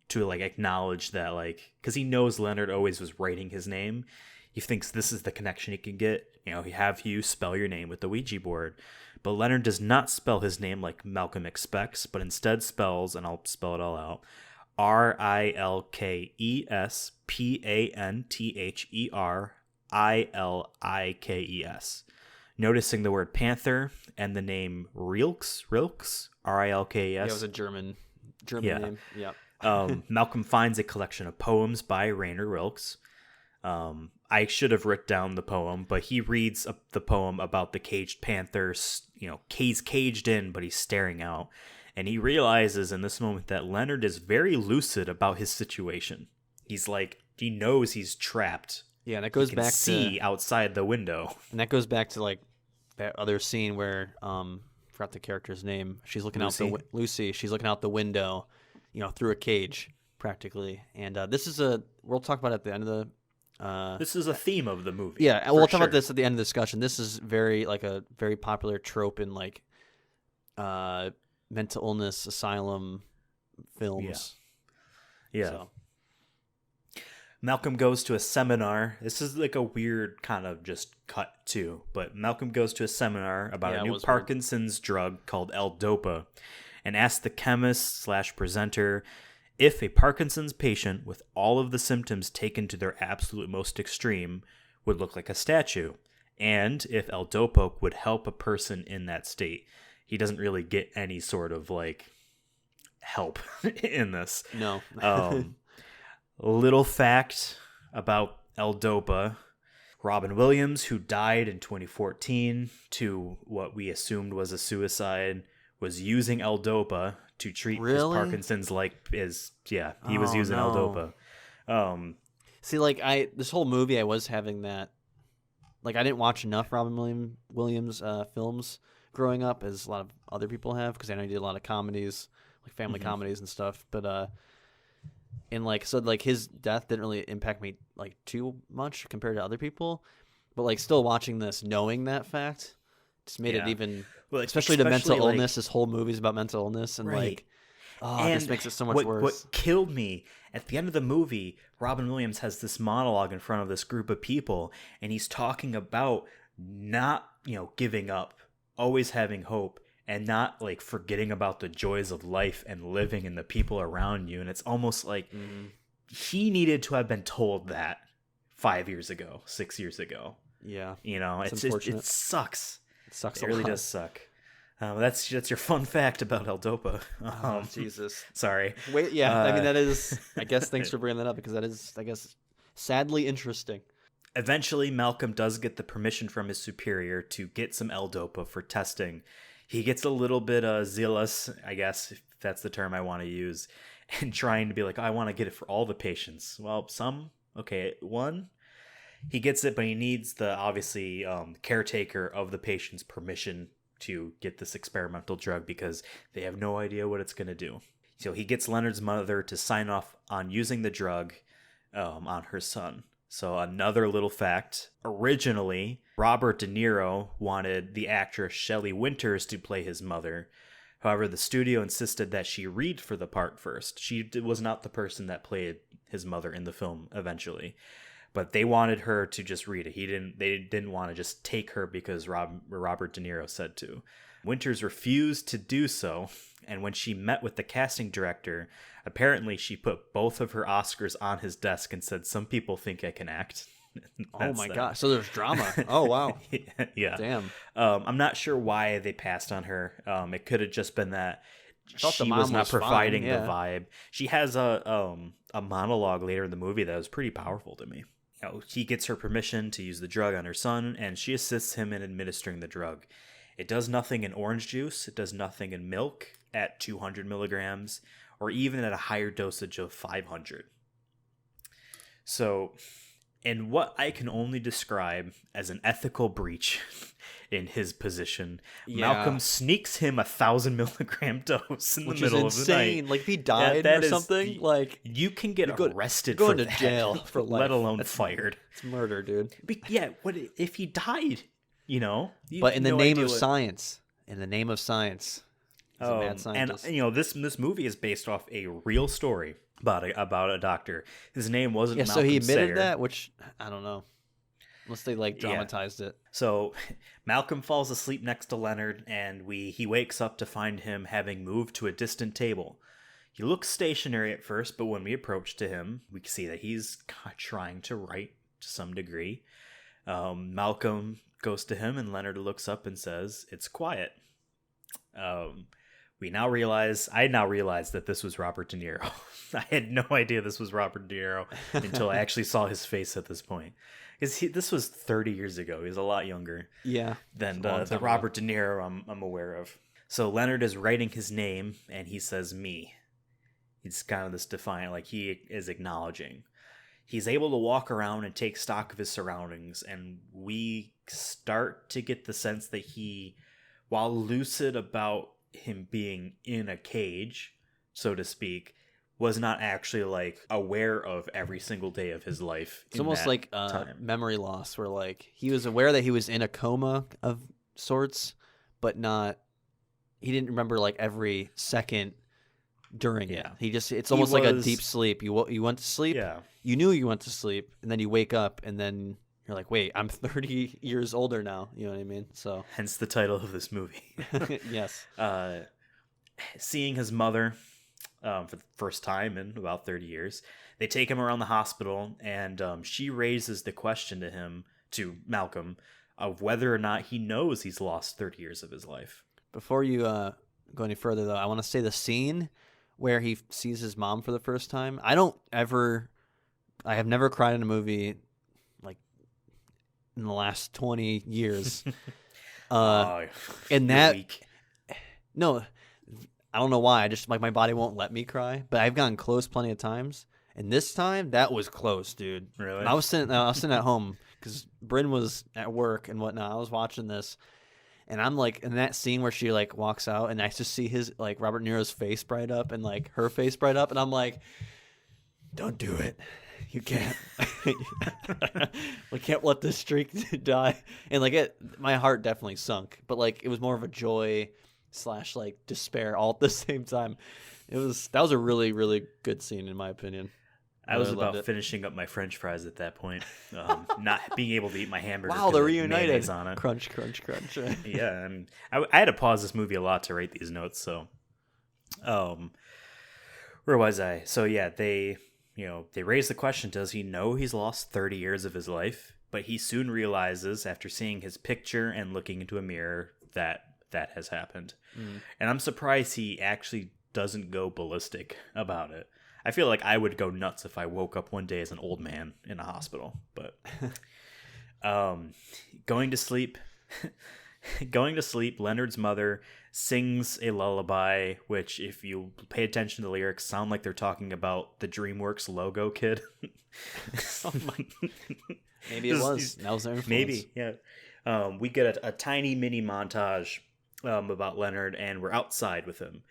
to like acknowledge that, like, because he knows Leonard always was writing his name. He thinks this is the connection he can get. Have you spell your name with the Ouija board. But Leonard does not spell his name like Malcolm expects, but instead spells, and I'll spell it all out, RILKESPANTHERILIKES. Noticing the word panther and the name Rilks, RILKES. Yeah, it was a German name. Yeah. Malcolm finds a collection of poems by Rainer Rilks. I should have written down the poem, but he reads the poem about the caged panther. He's caged in, but he's staring out. And he realizes in this moment that Leonard is very lucid about his situation. He's like, he knows he's trapped. Yeah, and that goes back to see outside the window. And that goes back to like that other scene where forgot the character's name. She's looking Lucy. She's looking out the window, through a cage practically. And we'll talk about it at the end of the. This is a theme of the movie. Yeah, we'll talk about this at the end of the discussion. This is a very popular trope in like mental illness asylum films. Yeah. So. Malcolm goes to a seminar. This is like a weird kind of just cut too, but Malcolm goes to a seminar about a new Parkinson's drug called L-Dopa and asks the chemist/presenter if a Parkinson's patient with all of the symptoms taken to their absolute most extreme would look like a statue, and if L-Dopa would help a person in that state. He doesn't really get any sort of like help in this. No. Little fact about L-Dopa. Robin Williams, who died in 2014 to what we assumed was a suicide, was using L-Dopa to treat his Parkinson's he was using L-Dopa. See, like this whole movie I was having that, like I didn't watch enough Robin Williams films growing up as a lot of other people have, because I know he did a lot of comedies, like family comedies and stuff, but and like so like his death didn't really impact me like too much compared to other people, but like still watching this knowing that fact just made it even especially to mental illness. This whole movie's about mental illness, and it just makes it so much worse. What killed me at the end of the movie, Robin Williams has this monologue in front of this group of people, and he's talking about not giving up, always having hope, and not like forgetting about the joys of life and living and the people around you. And it's almost like he needed to have been told that 5 years ago, 6 years ago. Yeah. It sucks. It sucks. It really does suck. That's your fun fact about L-Dopa. Jesus. Sorry. Wait, yeah. I mean, that is, I guess, thanks for bringing that up, because that is, I guess, sadly interesting. Eventually, Malcolm does get the permission from his superior to get some L-Dopa for testing. He gets a little bit zealous, I guess, if that's the term I want to use, and trying to be like, I want to get it for all the patients. Well, one. He gets it, but he needs the, obviously, caretaker of the patient's permission to get this experimental drug, because they have no idea what it's going to do. So he gets Leonard's mother to sign off on using the drug on her son. So another little fact, originally, Robert De Niro wanted the actress Shelley Winters to play his mother. However, the studio insisted that she read for the part first. She was not the person that played his mother in the film eventually. But they wanted her to just read it. They didn't want to just take her because Robert De Niro said to. Winters refused to do so, and when she met with the casting director, apparently she put both of her Oscars on his desk and said, "Some people think I can act." Oh my God. So there's drama. Oh, wow. Yeah. Damn. I'm not sure why they passed on her. It could have just been that she was not providing the vibe. She has a monologue later in the movie that was pretty powerful to me. he gets her permission to use the drug on her son, and she assists him in administering the drug. It does nothing in orange juice. It does nothing in milk at 200 milligrams, or even at a higher dosage of 500. So, in what I can only describe as an ethical breach in his position, Malcolm sneaks him 1,000 milligram dose in the middle of the night. Like if he died or something, like you can get arrested, going for to that, jail for life. Let alone fired. It's murder, dude. But yeah, what if he died? But in the name of science, he's a mad scientist. And this movie is based off a real story about a doctor. His name wasn't Malcolm so he admitted Sayer. that, which I don't know, unless they dramatized it. So Malcolm falls asleep next to Leonard, and he wakes up to find him having moved to a distant table. He looks stationary at first, but when we approach to him, we can see that he's trying to write to some degree. Malcolm goes to him, and Leonard looks up and says, "It's quiet." I now realize that this was Robert De Niro. I had no idea this was Robert De Niro until I actually saw his face at this point. Because this was 30 years ago. He was a lot younger than the Robert De Niro I'm aware of. So Leonard is writing his name, and he says me. He's kind of this defiant, like he is acknowledging. He's able to walk around and take stock of his surroundings, and we start to get the sense that he, while lucid about him being in a cage, so to speak, was not actually like aware of every single day of his life. It's almost like memory loss, where like he was aware that he was in a coma of sorts, but he didn't remember like every second during it. It's almost like a deep sleep. You went to sleep. Yeah. You knew you went to sleep, and then you wake up, and then you're like, wait, I'm 30 years older now. You know what I mean? So hence the title of this movie. Yes. Seeing his mother for the first time in about 30 years, they take him around the hospital, and she raises the question to Malcolm, of whether or not he knows he's lost 30 years of his life. Before you go any further, though, I want to say the scene where he sees his mom for the first time. I have never cried in a movie like in the last 20 years. And that week. No, I don't know why. I just like my body won't let me cry, but I've gotten close plenty of times. And this time that was close, dude. Really? And I was sitting at home because Bryn was at work and whatnot. I was watching this, and I'm like in that scene where she like walks out, and I just see his like Robert De Niro's face bright up and like her face bright up, and I'm like, don't do it. You can't. We can't let this streak die. And like my heart definitely sunk, but like it was more of a joy / like despair all at the same time. That was a really, really good scene in my opinion. I was about finishing up my French fries at that point, not being able to eat my hamburger. Wow, they're reunited. On it. Crunch, crunch, crunch. Yeah, and I had to pause this movie a lot to write these notes. So, where was I? So yeah, they raise the question: does he know he's lost 30 years of his life? But he soon realizes, after seeing his picture and looking into a mirror, that has happened. And I'm surprised he actually doesn't go ballistic about it. I feel like I would go nuts if I woke up one day as an old man in a hospital. But going to sleep, Leonard's mother sings a lullaby, which, if you pay attention to the lyrics, sound like they're talking about the DreamWorks logo kid. Oh my. Maybe it was. That was their influence. Maybe, yeah. We get a tiny mini montage about Leonard, and we're outside with him.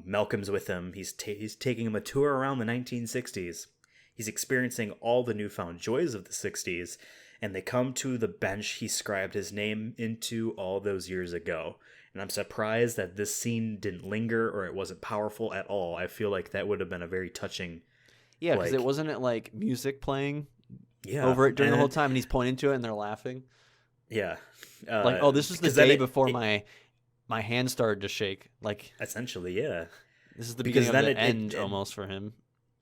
Malcolm's with him. He's taking him a tour around the 1960s. He's experiencing all the newfound joys of the 60s, and they come to the bench he scribed his name into all those years ago. And I'm surprised that this scene didn't linger, or it wasn't powerful at all. I feel like that would have been a very touching. Yeah, because it wasn't like music playing over it during the whole time, and he's pointing to it, and they're laughing. Yeah. Like, oh, this is the day before my hand started to shake. Like, essentially, yeah. This is the beginning of the end almost for him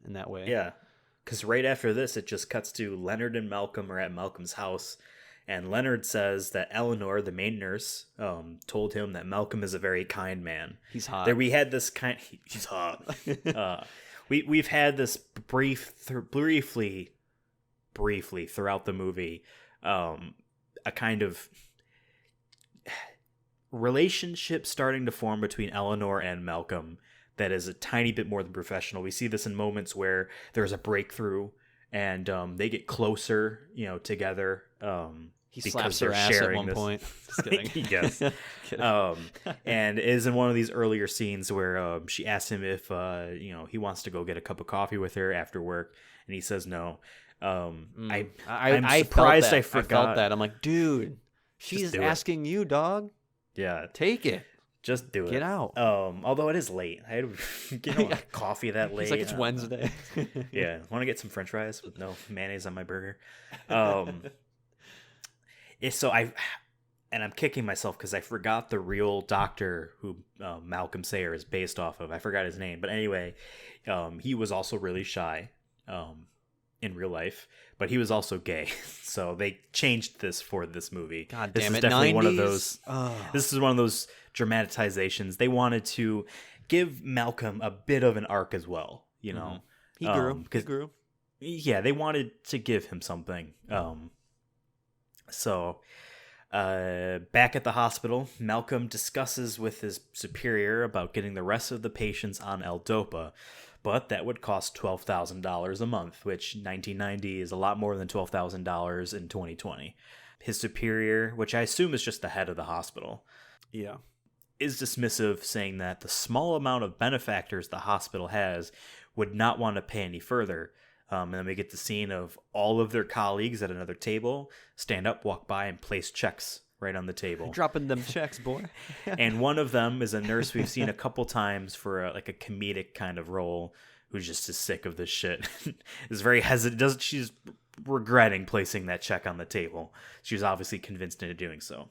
in that way. Yeah. Because right after this, it just cuts to Leonard and Malcolm are at Malcolm's house. And Leonard says that Eleanor, the main nurse, told him that Malcolm is a very kind man. He's hot. He's hot. We've had this briefly briefly throughout the movie a kind of relationship starting to form between Eleanor and Malcolm that is a tiny bit more than professional. We see this in moments where there's a breakthrough and they get closer, together. He slaps her ass at one point. Just kidding. Yes. Kidding. And it is in one of these earlier scenes where she asks him if he wants to go get a cup of coffee with her after work, and he says no. I'm surprised I forgot. I felt that. I'm like, dude, she's asking you, dog. Yeah, take it. Just do it. Get out. Although it is late. I had coffee that late. It's like it's Wednesday. Yeah. Want to get some French fries with no mayonnaise on my burger? I'm kicking myself because I forgot the real doctor who Malcolm Sayer is based off of. I forgot his name. But anyway, he was also really shy in real life, but he was also gay. So they changed this for this movie. God this damn is it. definitely 90s? One of those. This is one of those dramatizations. They wanted to give Malcolm a bit of an arc as well. You know, he grew. Yeah, they wanted to give him something. So, back at the hospital, Malcolm discusses with his superior about getting the rest of the patients on L-Dopa, but that would cost $12,000 a month, which 1990 is a lot more than $12,000 in 2020. His superior, which I assume is just the head of the hospital, is dismissive, saying that the small amount of benefactors the hospital has would not want to pay any further. And then we get the scene of all of their colleagues at another table stand up, walk by, and place checks right on the table. Dropping them checks, boy. And one of them is a nurse we've seen a couple times for a comedic kind of role, who's just as sick of this shit. Is very hesitant. She's regretting placing that check on the table. She was obviously convinced into doing so.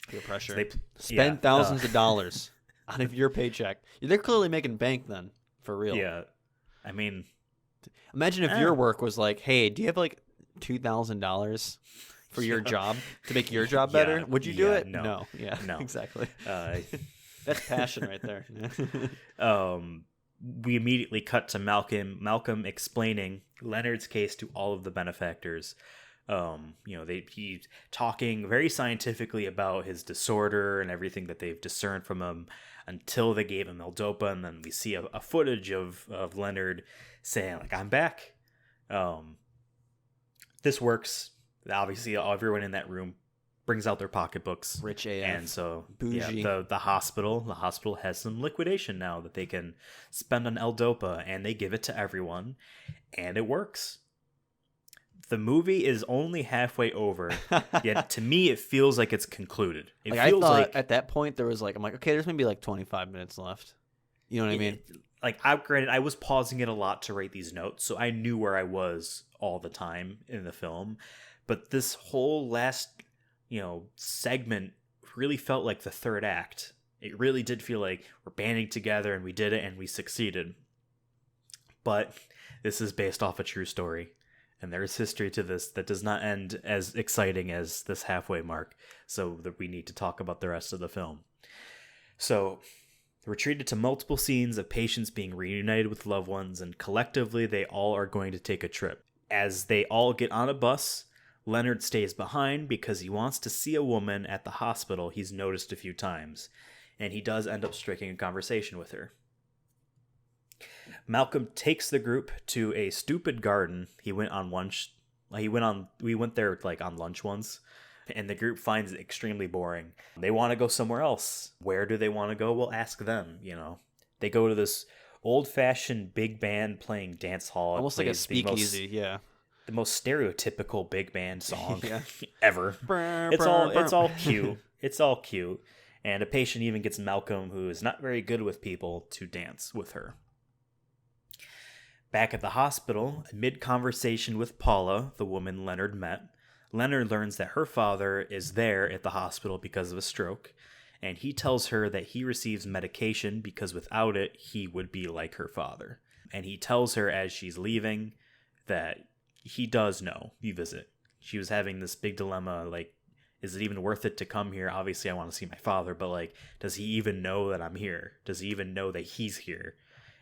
Peer pressure. So spend thousands of dollars out of your paycheck. They're clearly making bank then, for real. Yeah, I mean. Imagine if your work was like, hey, do you have like $2,000 for your job to make your job better? Would you do it? No. Yeah, no. Exactly. That's passion right there. We immediately cut to Malcolm explaining Leonard's case to all of the benefactors. He's talking very scientifically about his disorder and everything that they've discerned from him until they gave him L-Dopa, and then we see a footage of Leonard saying, like, I'm back. This works. Obviously, everyone in that room brings out their pocketbooks. Rich AF. And so, bougie. The hospital has some liquidation now that they can spend on L-Dopa, and they give it to everyone, and it works. The movie is only halfway over, yet to me it feels like it's concluded. I thought at that point there was I'm like, okay, there's maybe like 25 minutes left. You know what I mean? Granted, I was pausing it a lot to write these notes, so I knew where I was all the time in the film. But this whole last, segment really felt like the third act. It really did feel like we're banding together and we did it and we succeeded. But this is based off a true story. And there is history to this that does not end as exciting as this halfway mark, so that we need to talk about the rest of the film. So, we're treated to multiple scenes of patients being reunited with loved ones, and collectively they all are going to take a trip. As they all get on a bus, Leonard stays behind because he wants to see a woman at the hospital he's noticed a few times, and he does end up striking a conversation with her. Malcolm takes the group to a stupid garden. We went there on lunch once, and the group finds it extremely boring. They want to go somewhere else. Where do they want to go? We'll ask them, They go to this old-fashioned big band playing dance hall. Almost like a speakeasy, yeah. The most stereotypical big band song ever. It's all cute. It's all cute. And a patient even gets Malcolm, who is not very good with people, to dance with her. Back at the hospital, amid conversation with Paula, the woman Leonard met, Leonard learns that her father is there at the hospital because of a stroke, and he tells her that he receives medication because without it, he would be like her father. And he tells her as she's leaving that he does know you visit. She was having this big dilemma, is it even worth it to come here? Obviously, I want to see my father, but, does he even know that I'm here? Does he even know that he's here?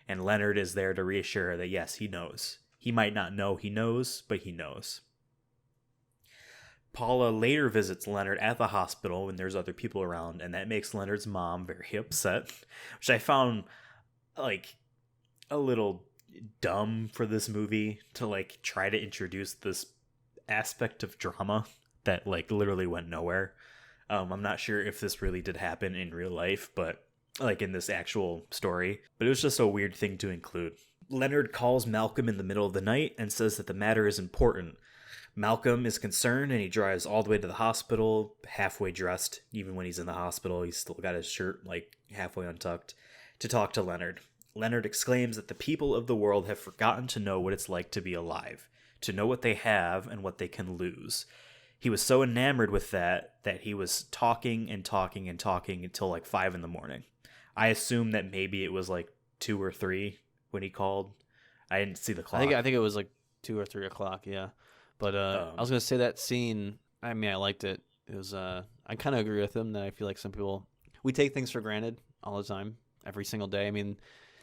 And Leonard is there to reassure her that, yes, he knows. He might not know he knows, but he knows. Paula later visits Leonard at the hospital when there's other people around, and that makes Leonard's mom very upset, which I found like a little dumb for this movie to like try to introduce this aspect of drama that like literally went nowhere. I'm not sure if this really did happen in real life, but like in this actual story, but it was just a weird thing to include. Leonard calls Malcolm in the middle of the night and says that the matter is important. Malcolm is concerned and he drives all the way to the hospital, halfway dressed. Even when he's in the hospital, he's still got his shirt like halfway untucked, to talk to Leonard. Leonard exclaims that the people of the world have forgotten to know what it's like to be alive, to know what they have and what they can lose. He was so enamored with that he was talking and talking and talking until like 5 a.m. I assume that maybe it was like 2 or 3 when he called. I didn't see the clock. I think it was like 2 or 3 o'clock. Yeah, but I was gonna say that scene. I mean, I liked it. It was. I kind of agree with him that I feel like some people we take things for granted all the time, every single day. I mean,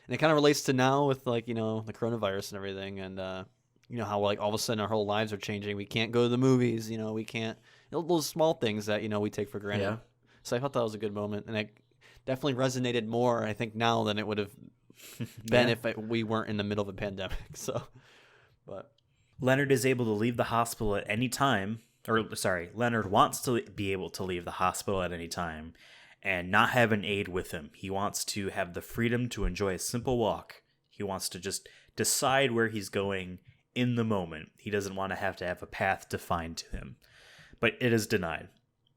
and it kind of relates to now with like the coronavirus and everything, and how like all of a sudden our whole lives are changing. We can't go to the movies. We can't. Those small things that we take for granted. Yeah. So I thought that was a good moment, and it definitely resonated more, I think, now than it would have been if we weren't in the middle of a pandemic. So, but Leonard is able to leave the hospital at any time. Leonard wants to be able to leave the hospital at any time and not have an aide with him. He wants to have the freedom to enjoy a simple walk. He wants to just decide where he's going in the moment. He doesn't want to have a path defined to him. But it is denied.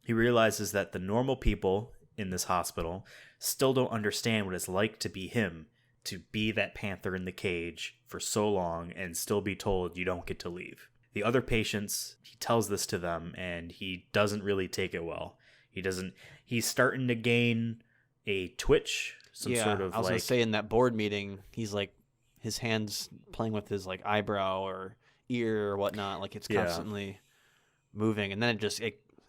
He realizes that the normal people in this hospital still don't understand what it's like to be him, to be that panther in the cage for so long and still be told you don't get to leave. The other patients, he tells this to them and he doesn't really take it well. He's starting to gain a twitch, sort of I was gonna say in that board meeting, he's like his hands playing with his like eyebrow or ear or whatnot, like it's constantly moving, and then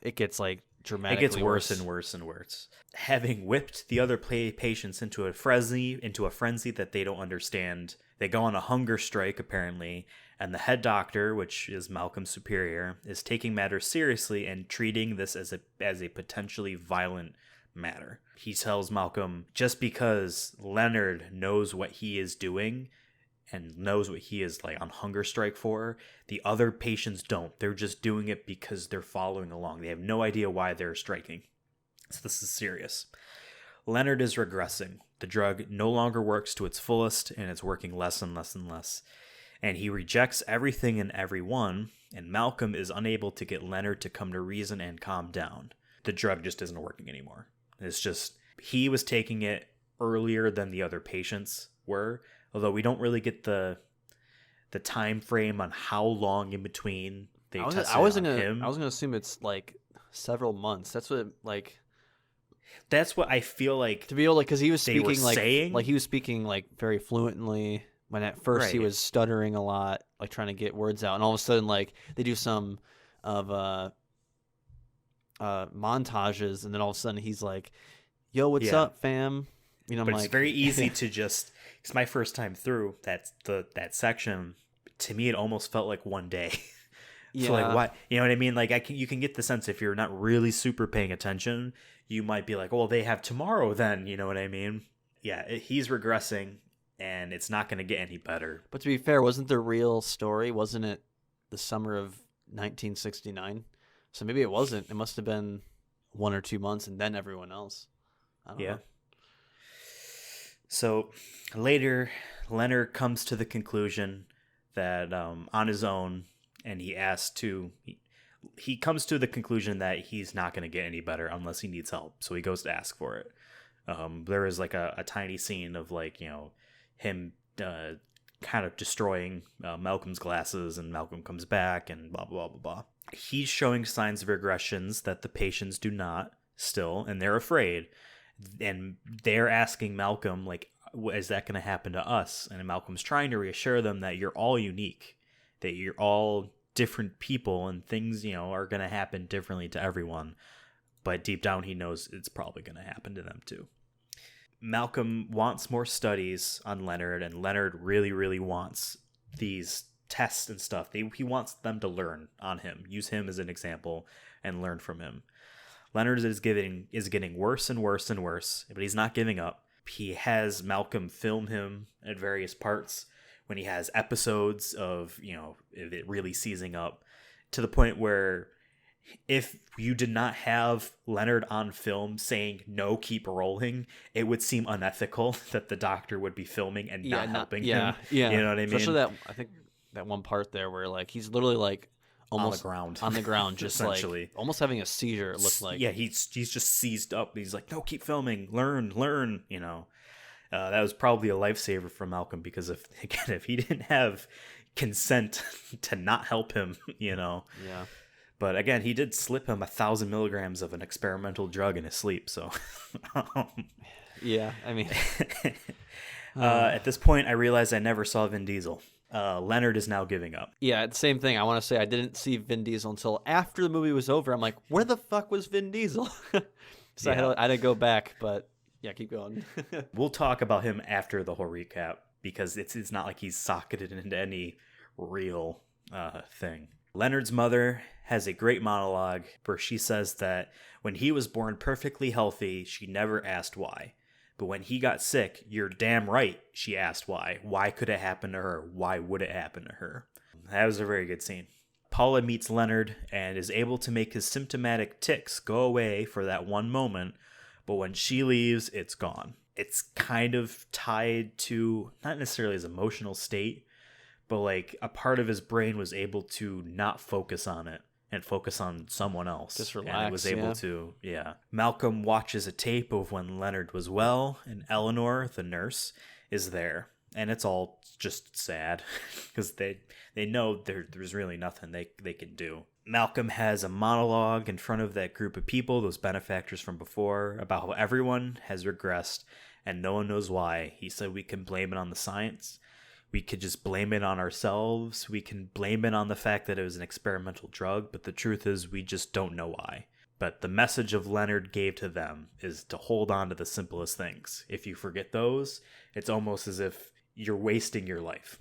it gets like dramatically it gets worse and worse and worse. Having whipped the other patients into a frenzy that they don't understand, they go on a hunger strike apparently, and the head doctor, which is Malcolm's superior, is taking matters seriously and treating this as a potentially violent matter. He tells Malcolm just because Leonard knows what he is doing and knows what he is like on hunger strike for, the other patients don't. They're just doing it because they're following along. They have no idea why they're striking. So this is serious. Leonard is regressing. The drug no longer works to its fullest, and it's working less and less and less. And he rejects everything and everyone, and Malcolm is unable to get Leonard to come to reason and calm down. The drug just isn't working anymore. It's just, he was taking it earlier than the other patients were, although we don't really get the time frame on how long in between they tested on him. I was gonna assume it's like several months. That's what I feel like, to be able, because he was speaking he was speaking like very fluently when at first he was stuttering a lot, like trying to get words out, and all of a sudden like they do some of montages, and then all of a sudden he's like, "Yo, what's up, fam?" But it's very easy to just. It's my first time through that section. To me, it almost felt like one day. So like, why? You know what I mean? Like you can get the sense if you're not really super paying attention, you might be like, "Well, they have tomorrow." Then you know what I mean? Yeah, he's regressing, and it's not going to get any better. But to be fair, wasn't the real story? Wasn't it the summer of 1969? So maybe it wasn't. It must have been 1 or 2 months, and then everyone else. I don't know. So later, Leonard comes to the conclusion that on his own, and he comes to the conclusion that he's not going to get any better unless he needs help. So he goes to ask for it. There is like a tiny scene of like, him kind of destroying Malcolm's glasses, and Malcolm comes back and blah, blah, blah, blah. He's showing signs of regressions that the patients do not still, and they're afraid. And they're asking Malcolm, like, is that going to happen to us? And Malcolm's trying to reassure them that you're all unique, that you're all different people, and things, are going to happen differently to everyone. But deep down, he knows it's probably going to happen to them too. Malcolm wants more studies on Leonard, and Leonard really, really wants these tests and stuff. He wants them to learn on him, use him as an example, and learn from him. Leonard is getting worse and worse and worse, but he's not giving up. He has Malcolm film him at various parts when he has episodes of, it really seizing up, to the point where if you did not have Leonard on film saying, no, keep rolling, it would seem unethical that the doctor would be filming and not helping him. Yeah. You know what I mean? Especially I think that one part there where like he's literally like almost on the ground, just essentially. Like almost having a seizure, it looked like. Yeah, he's just seized up. He's like, no, keep filming, learn, that was probably a lifesaver for Malcolm, because if he didn't have consent to not help him, Yeah. But again, he did slip him 1,000 milligrams of an experimental drug in his sleep. So, yeah, I mean, at this point, I realized I never saw Vin Diesel. Leonard is now giving up. Yeah, same thing. I want to say I didn't see Vin Diesel until after the movie was over. I'm like, where the fuck was Vin Diesel? So yeah. I had to go back, but yeah, keep going. We'll talk about him after the whole recap, because it's not like he's socketed into any real thing. Leonard's mother has a great monologue where she says that when he was born perfectly healthy, she never asked why. But when he got sick, you're damn right she asked why. Why could it happen to her? Why would it happen to her? That was a very good scene. Paula meets Leonard and is able to make his symptomatic tics go away for that one moment, but when she leaves, it's gone. It's kind of tied to, not necessarily his emotional state, but like a part of his brain was able to not focus on it and focus on someone else. Just relax. And it was able to, yeah. Malcolm watches a tape of when Leonard was well, and Eleanor, the nurse, is there. And it's all just sad, because they know there's really nothing they can do. Malcolm has a monologue in front of that group of people, those benefactors from before, about how everyone has regressed and no one knows why. He said we can blame it on the science. We could just blame it on ourselves. We can blame it on the fact that it was an experimental drug, but the truth is we just don't know why. But the message of Leonard gave to them is to hold on to the simplest things. If you forget those, it's almost as if you're wasting your life.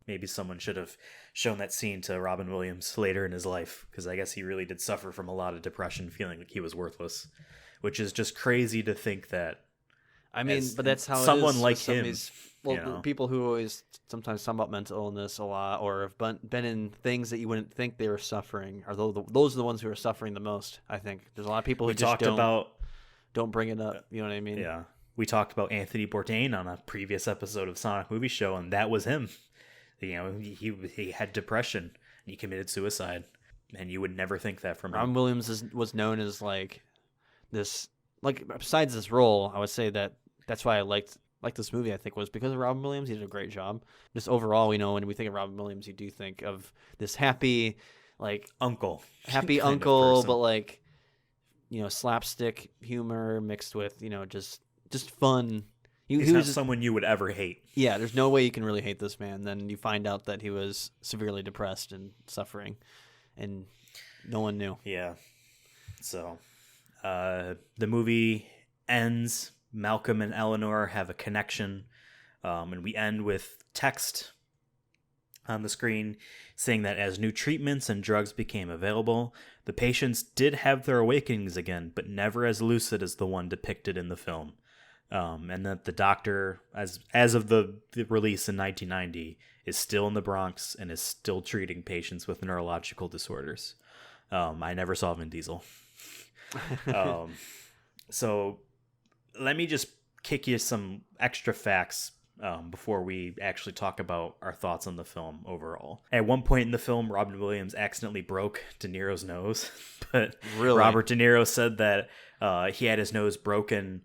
Maybe someone should have shown that scene to Robin Williams later in his life, because I guess he really did suffer from a lot of depression, feeling like he was worthless, which is just crazy to think that. I mean, but that's how someone it is like some him. Of these, well, people who always sometimes talk about mental illness a lot, or have been in things that you wouldn't think they were suffering, are those are the ones who are suffering the most. I think there's a lot of people who just don't bring it up. You know what I mean? Yeah. We talked about Anthony Bourdain on a previous episode of Sonic Movie Show, and that was him. He had depression and he committed suicide, and you would never think that from him. Robin Williams was known as like this. Like besides this role, I would say that's why I liked this movie. I think was because of Robin Williams. He did a great job. Just overall, when we think of Robin Williams, you do think of this happy, like uncle, but like slapstick humor mixed with just fun. He was not someone you would ever hate. Yeah, there's no way you can really hate this man. Then you find out that he was severely depressed and suffering, and no one knew. Yeah. So, the movie ends. Malcolm and Eleanor have a connection, and we end with text on the screen saying that as new treatments and drugs became available, the patients did have their awakenings again, but never as lucid as the one depicted in the film. And that the doctor, as of the release in 1990, is still in the Bronx and is still treating patients with neurological disorders. I never saw Vin Diesel. So let me just kick you some extra facts before we actually talk about our thoughts on the film overall. At one point in the film, Robin Williams accidentally broke De Niro's nose, but really? Robert De Niro said that he had his nose broken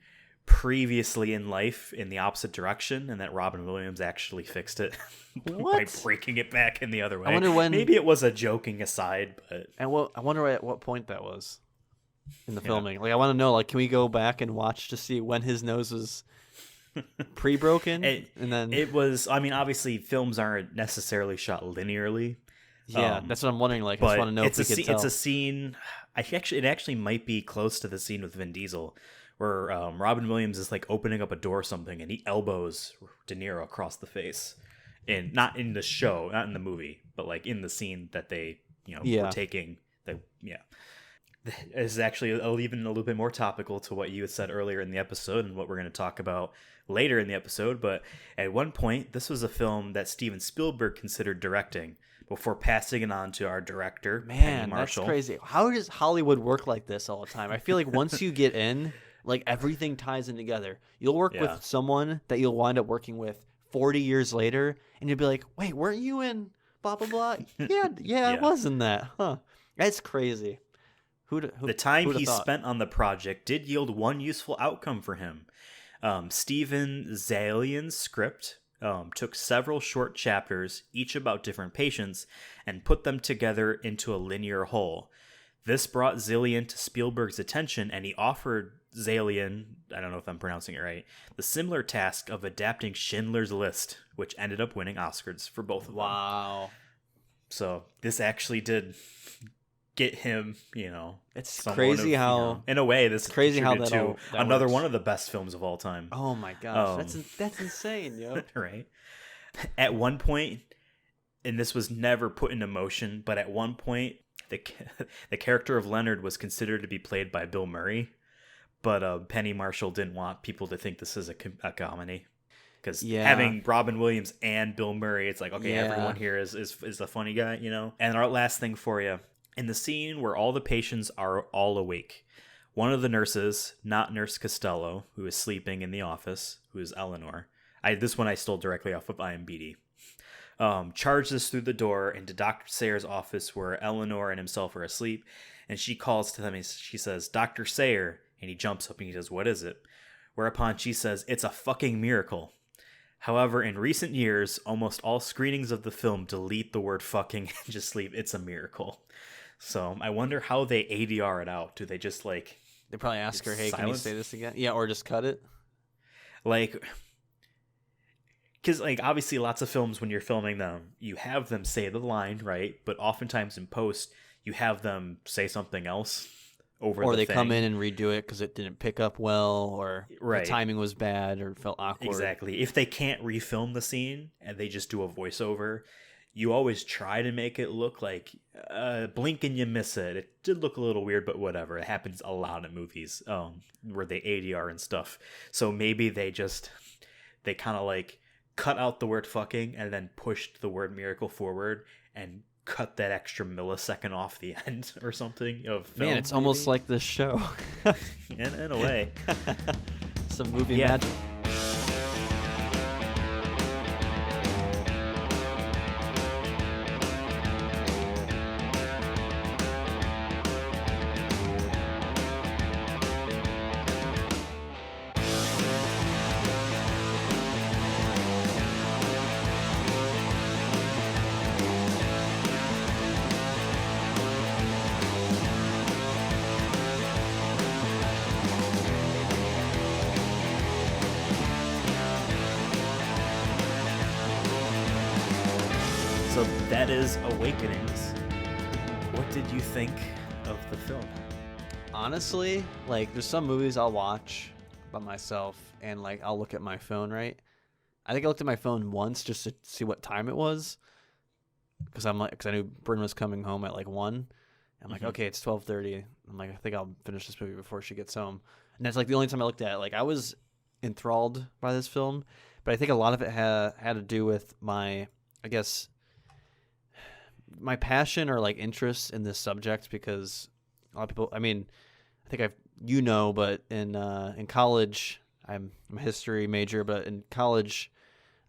previously in life in the opposite direction, and that Robin Williams actually fixed it by breaking it back in the other way. I wonder when. Maybe it was a joking aside, but I wonder at what point that was in the filming. Like, I want to know. Like, can we go back and watch to see when his nose was pre-broken? And then it was. I mean, obviously, films aren't necessarily shot linearly. Yeah, that's what I'm wondering. Like, I just want to know if we could tell. It's a scene. It actually might be close to the scene with Vin Diesel, where Robin Williams is like opening up a door or something, and he elbows De Niro across the face, not in the show, not in the movie, but like in the scene that they were taking. Is actually even a little bit more topical to what you had said earlier in the episode and what we're going to talk about later in the episode. But at one point, this was a film that Steven Spielberg considered directing before passing it on to our director, Penny Marshall. That's crazy. How does Hollywood work like this all the time? I feel like once you get in, like everything ties in together. You'll work with someone that you'll wind up working with 40 years later, and you'll be like, wait, weren't you in blah, blah, blah? Yeah, I was in that. Huh. That's crazy. The time he spent on the project did yield one useful outcome for him. Steven Zaillian's script took several short chapters, each about different patients, and put them together into a linear whole. This brought Zaillian to Spielberg's attention, and he offered Zaillian, I don't know if I'm pronouncing it right, the similar task of adapting Schindler's List, which ended up winning Oscars for both of them. Wow. So this actually did get him, it's crazy how in a way this is crazy how that another works. One of the best films of all time. Oh my gosh, that's insane, yo. Right. At one point, and this was never put into motion, but at one point the character of Leonard was considered to be played by Bill Murray, but Penny Marshall didn't want people to think this is a comedy. Because having Robin Williams and Bill Murray, it's like, okay, everyone here is a funny guy, And our last thing for you. In the scene where all the patients are all awake, one of the nurses, not Nurse Costello, who is sleeping in the office, who is Eleanor. This one I stole directly off of IMDb. Charges through the door into Dr. Sayer's office where Eleanor and himself are asleep, and she calls to them and she says, "Dr. Sayer," and he jumps up and he says, "What is it?" Whereupon she says, "It's a fucking miracle." However, in recent years, almost all screenings of the film delete the word fucking and just leave "it's a miracle." So I wonder how they ADR it out. Do they just they probably ask her, "Hey, can you say this again?" Yeah, or just cut it. Because obviously lots of films, when you're filming them, you have them say the line, right? But oftentimes in post, you have them say something else over or the they thing. Come in and redo it because it didn't pick up well, or the timing was bad, or felt awkward. Exactly. If they can't refilm the scene and they just do a voiceover, you always try to make it look like blink and you miss it. It did look a little weird, but whatever. It happens a lot in movies where they ADR and stuff. So maybe they kind of cut out the word fucking and then pushed the word miracle forward and cut that extra millisecond off the end or something of film. Man, it's almost like this show. in a way. Some movie magic. So that is Awakenings. What did you think of the film? Honestly, there's some movies I'll watch by myself and I'll look at my phone, right? I think I looked at my phone once just to see what time it was, because I knew Bryn was coming home at 1. I'm like, okay, it's 12:30. I'm like, I think I'll finish this movie before she gets home. And that's the only time I looked at it. I was enthralled by this film, but I think a lot of it had to do with my passion or interest in this subject, because a lot of people, I think but in college, I'm a history major, but in college,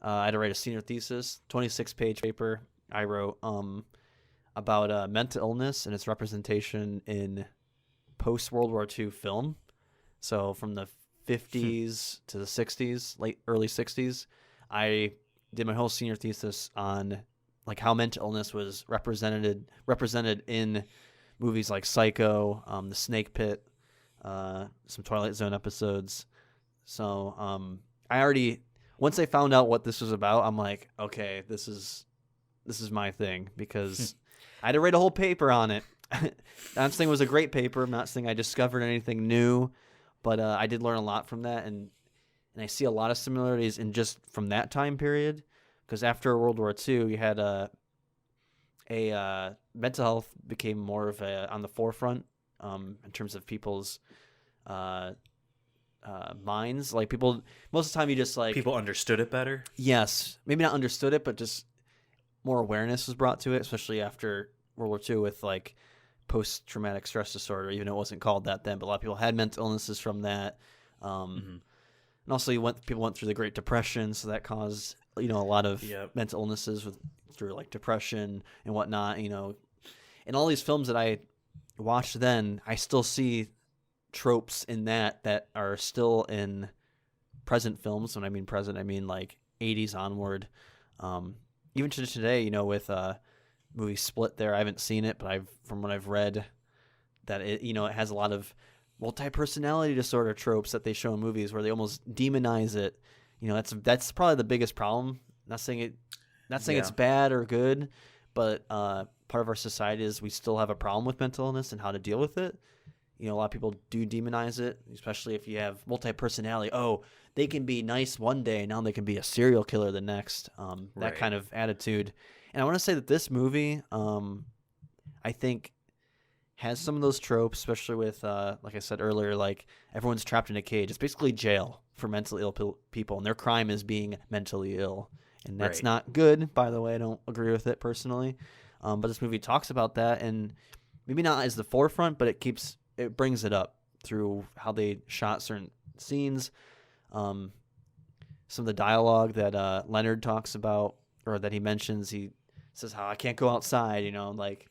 I had to write a senior thesis, 26-page paper I wrote about mental illness and its representation in post-World War II film. So from the 50s to the 60s, early 60s, I did my whole senior thesis on how mental illness was represented in movies like Psycho, The Snake Pit, some Twilight Zone episodes. So once I found out what this was about, I'm like, okay, this is my thing, because I had to write a whole paper on it. I'm not saying it was a great paper. I'm not saying I discovered anything new, but I did learn a lot from that, and I see a lot of similarities in just from that time period. because after World War II, you had mental health became more of on the forefront in terms of people's minds. Like people, most of the time, you just like people understood it better. Yes, maybe not understood it, but just more awareness was brought to it, especially after World War II with like post-traumatic stress disorder. Even though it wasn't called that then, but a lot of people had mental illnesses from that. And also, people went through the Great Depression, so that caused a lot of mental illnesses through like depression and whatnot. In all these films that I watched then, I still see tropes in that are still in present films. When I mean present, I mean like 80s onward. Even to today, with movie Split there, I haven't seen it, but from what I've read, that it has a lot of multi-personality disorder tropes that they show in movies where they almost demonize it. That's probably the biggest problem. Not saying it's bad or good, but part of our society is we still have a problem with mental illness and how to deal with it. A lot of people do demonize it, especially if you have multi-personality. Oh, they can be nice one day, now they can be a serial killer the next. That kind of attitude. And I want to say that this movie, I think, has some of those tropes, especially with, like I said earlier, like everyone's trapped in a cage. It's basically jail for mentally ill people, and their crime is being mentally ill. And that's not good, by the way. I don't agree with it personally. But this movie talks about that, and maybe not as the forefront, but it brings it up through how they shot certain scenes. Some of the dialogue that Leonard talks about, or that he mentions, he says how I can't go outside, like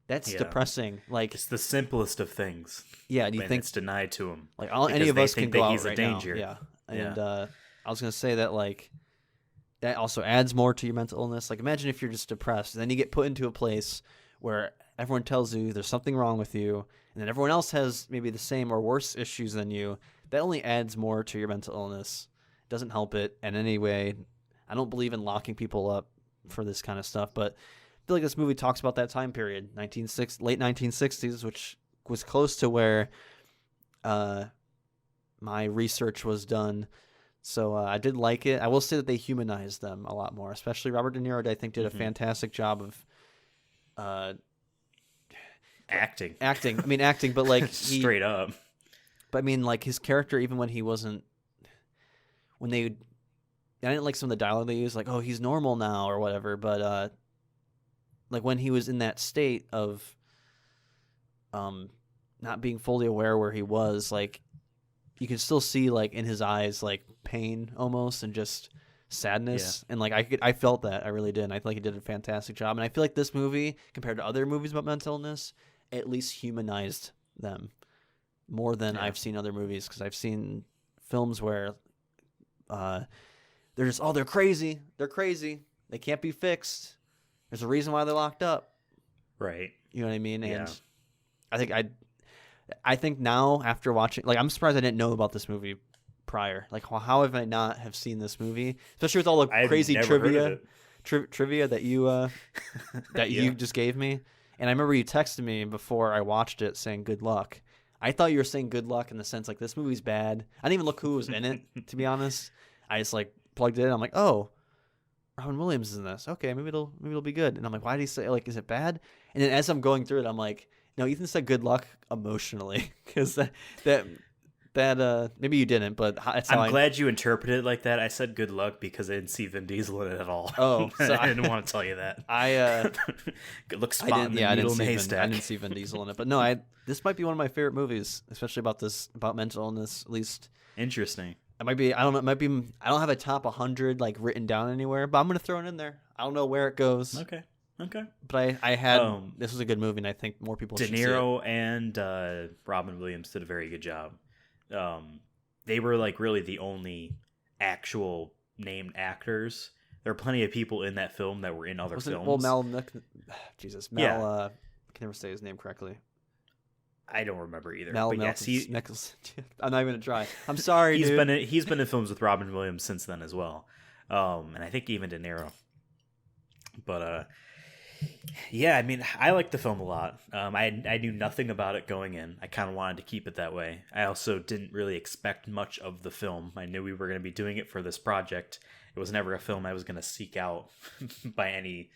that's depressing. Like it's the simplest of things. Yeah, do you think it's denied to him? Like any of us can go out he's right a danger. now. Yeah, and I was gonna say that like that also adds more to your mental illness. Like imagine if you're just depressed, and then you get put into a place where everyone tells you there's something wrong with you, and then everyone else has maybe the same or worse issues than you. That only adds more to your mental illness. It doesn't help it in any way. I don't believe in locking people up for this kind of stuff, but I feel like this movie talks about that time period, late 1960s, which was close to where my research was done. So I did like it. I will say that they humanized them a lot more, especially Robert De Niro, I think, did a fantastic job of acting. I mean, acting, but like straight up. But I mean, like his character, even when he wasn't, I didn't like some of the dialogue they used, like, oh, he's normal now or whatever. But like when he was in that state of not being fully aware where he was, like you can still see like in his eyes like pain almost and just sadness. And like I felt that. I really did. And I feel like he did a fantastic job. And I feel like this movie, compared to other movies about mental illness, at least humanized them more than I've seen other movies, because I've seen films where they're just, oh, they're crazy, they can't be fixed, there's a reason why they're locked up, right? You know what I mean? And I think now, after watching, like, I'm surprised I didn't know about this movie prior. Like, how have I not have seen this movie, especially with all the crazy trivia that you you just gave me. And I remember you texted me before I watched it saying good luck. I thought you were saying good luck in the sense like this movie's bad. I didn't even look who was in it, to be honest. I just like plugged it in. I'm like, oh, Robin Williams is in this. Okay, maybe it'll be good. And I'm like, why did he say, like, is it bad? And then as I'm going through it, I'm like, no, Ethan said good luck emotionally, because that maybe you didn't, but that's how I'm glad you interpreted it like that. I said good luck because I didn't see Vin Diesel in it at all. Oh, so I didn't want to tell you that. Good luck spotting the needle in the haystack. I didn't see Vin Diesel in it, but no, this might be one of my favorite movies, especially about mental illness. At least interesting. It might be. I don't know. It might be. I don't have a top 100 like written down anywhere, but I'm gonna throw it in there. I don't know where it goes. Okay. But I had this was a good movie, and I think more people should see it. De Niro and Robin Williams did a very good job. They were like really the only actual named actors. There are plenty of people in that film that were in other films. Well, Mel, I can never say his name correctly. I don't remember either. Mel, but Nichols. I'm not even gonna try. I'm sorry, dude. He's been in films with Robin Williams since then as well, and I think even De Niro. But yeah, I mean, I liked the film a lot. I knew nothing about it going in. I kind of wanted to keep it that way. I also didn't really expect much of the film. I knew we were going to be doing it for this project, It was never a film I was going to seek out by any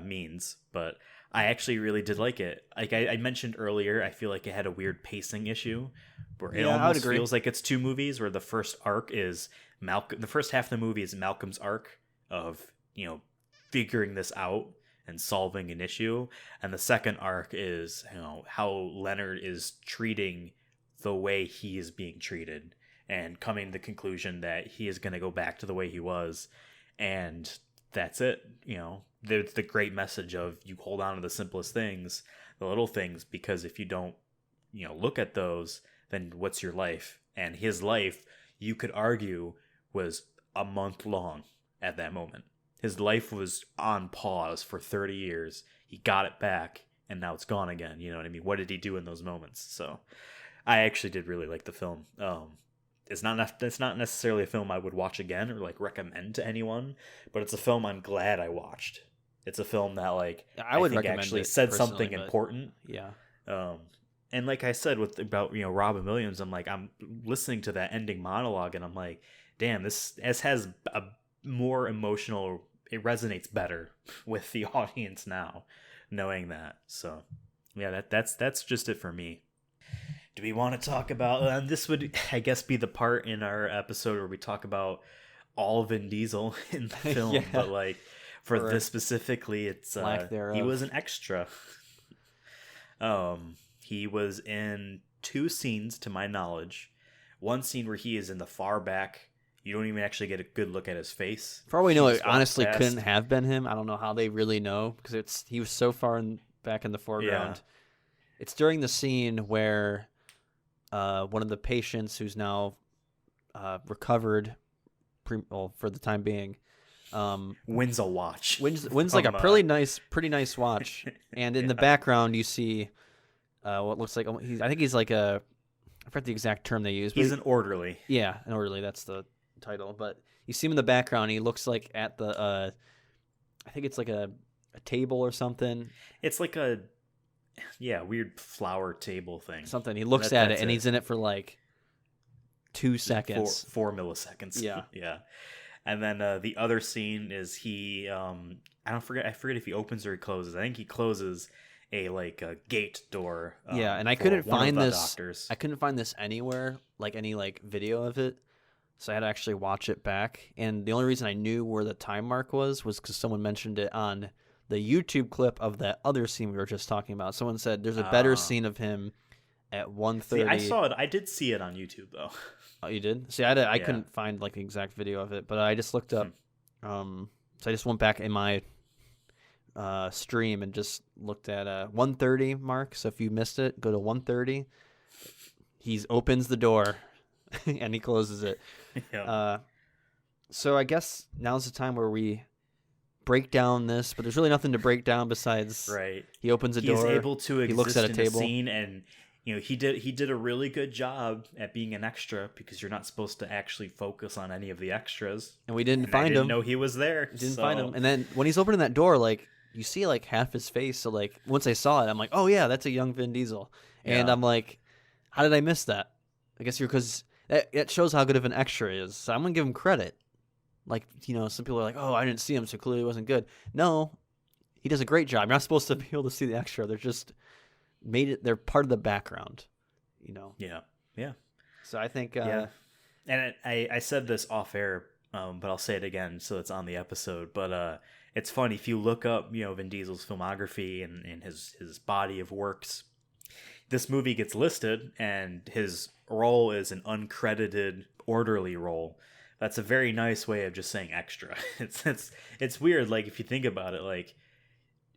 means, but I actually really did like it. Like I mentioned earlier, I feel like it had a weird pacing issue where it almost feels like it's two movies, where the first arc is the first half of the movie is Malcolm's arc of, figuring this out and solving an issue, and the second arc is, how Leonard is treating the way he is being treated and coming to the conclusion that he is going to go back to the way he was, and that's it. There's the great message of you hold on to the simplest things, the little things, because if you don't, look at those, then what's your life? And his life, you could argue, was a month long at that moment. His life was on pause for 30 years. He got it back, and now it's gone again. You know what I mean? What did he do in those moments? So I actually did really like the film. It's not necessarily a film I would watch again or like recommend to anyone, but it's a film I'm glad I watched. It's a film that I would think actually said something important. Yeah. And like I said about Robin Williams, I'm listening to that ending monologue and I'm like, damn, this has a more emotional. It resonates better with the audience now, knowing that. So yeah, that's just it for me. Do we want to talk about this? Would, I guess, be the part in our episode where we talk about all Vin Diesel in the film, yeah. But for this specifically, it's he was an extra. He was in 2 scenes, to my knowledge. One scene where he is in the far back. You don't even actually get a good look at his face. For all we know, it honestly couldn't have been him. I don't know how they really know, because he was so far back in the foreground. Yeah. It's during the scene where one of the patients, who's now recovered for the time being, wins a watch. Wins like a pretty nice watch. And in the background, you see what looks like I think he's like I forget the exact term they use. He's an orderly. Yeah, an orderly. That's the title. But you see him in the background. He looks like at the I think it's like a table or something. It's like a weird flower table thing. Something. He looks at it and he's in it for 2 seconds. 4 milliseconds. Yeah. Yeah. And then the other scene is he I forget if he opens or he closes. I think he closes a gate door. And I couldn't find this. Doctors. I couldn't find this anywhere, any video of it. So I had to actually watch it back. And the only reason I knew where the time mark was because someone mentioned it on the YouTube clip of that other scene we were just talking about. Someone said there's a better scene of him at 1:30. See, I saw it. I did see it on YouTube though. Oh, you did? See, I couldn't find the exact video of it, but I just looked up. So I just went back in my stream and just looked at 1:30 mark. So if you missed it, go to 1:30. He opens the door and he closes it. Yeah. So I guess now's the time where we break down this, but there's really nothing to break down besides he opens a door. He's able to exist, he looks at a table. Scene, and he did a really good job at being an extra, because you're not supposed to actually focus on any of the extras. And we didn't find him. I didn't know he was there. Didn't find him. And then when he's opening that door, you see half his face. So once I saw it, I'm like, oh yeah, that's a young Vin Diesel. And I'm like, how did I miss that? I guess because it shows how good of an extra he is. So I'm gonna give him credit. Some people are like, oh, I didn't see him, so clearly it wasn't good. No, he does a great job. You're not supposed to be able to see the extra. They're just they're part of the background, Yeah. Yeah. So I think, and I said this off air, but I'll say it again so it's on the episode. But it's funny, if you look up, Vin Diesel's filmography and his body of works, this movie gets listed, and his role is an uncredited orderly role. That's a very nice way of just saying extra. It's weird. If you think about it,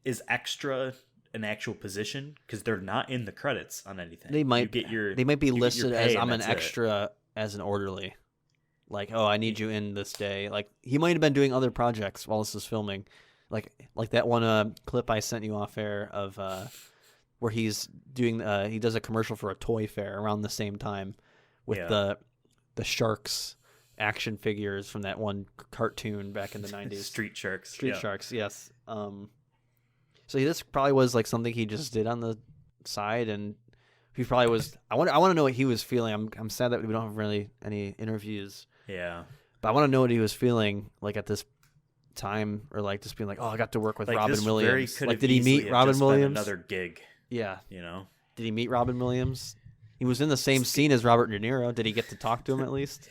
is extra an actual position? Because they're not in the credits on anything. They might be listed as I'm an extra as an orderly. Oh, I need you in this day. He might have been doing other projects while this was filming, like that one clip I sent you off air of where he's doing he does a commercial for a toy fair around the same time with the sharks action figures from that one cartoon back in the 90s. Street Sharks. Sharks, yes. So this probably was something he just did on the side, and he probably was. I want to know what he was feeling. I'm sad that we don't have really any interviews. Yeah. But I want to know what he was feeling like at this time, or like just being like, oh, I got to work with like Robin this Williams. Like, did he meet Robin Williams? Another gig. Yeah. You know? Did he meet Robin Williams? He was in the same scene as Robert De Niro. Did he get to talk to him at least?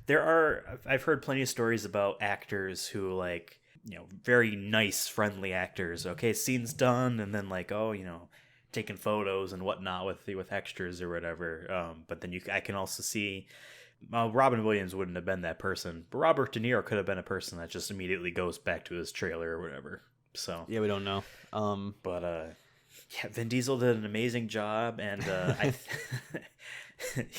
I've heard plenty of stories about actors who, like, you know, very nice, friendly actors. Okay, scene's done, and then like, oh, you know, taking photos and whatnot with extras or whatever. But then I can also see Robin Williams wouldn't have been that person, but Robert De Niro could have been a person that just immediately goes back to his trailer or whatever. So yeah, we don't know. Yeah, Vin Diesel did an amazing job, and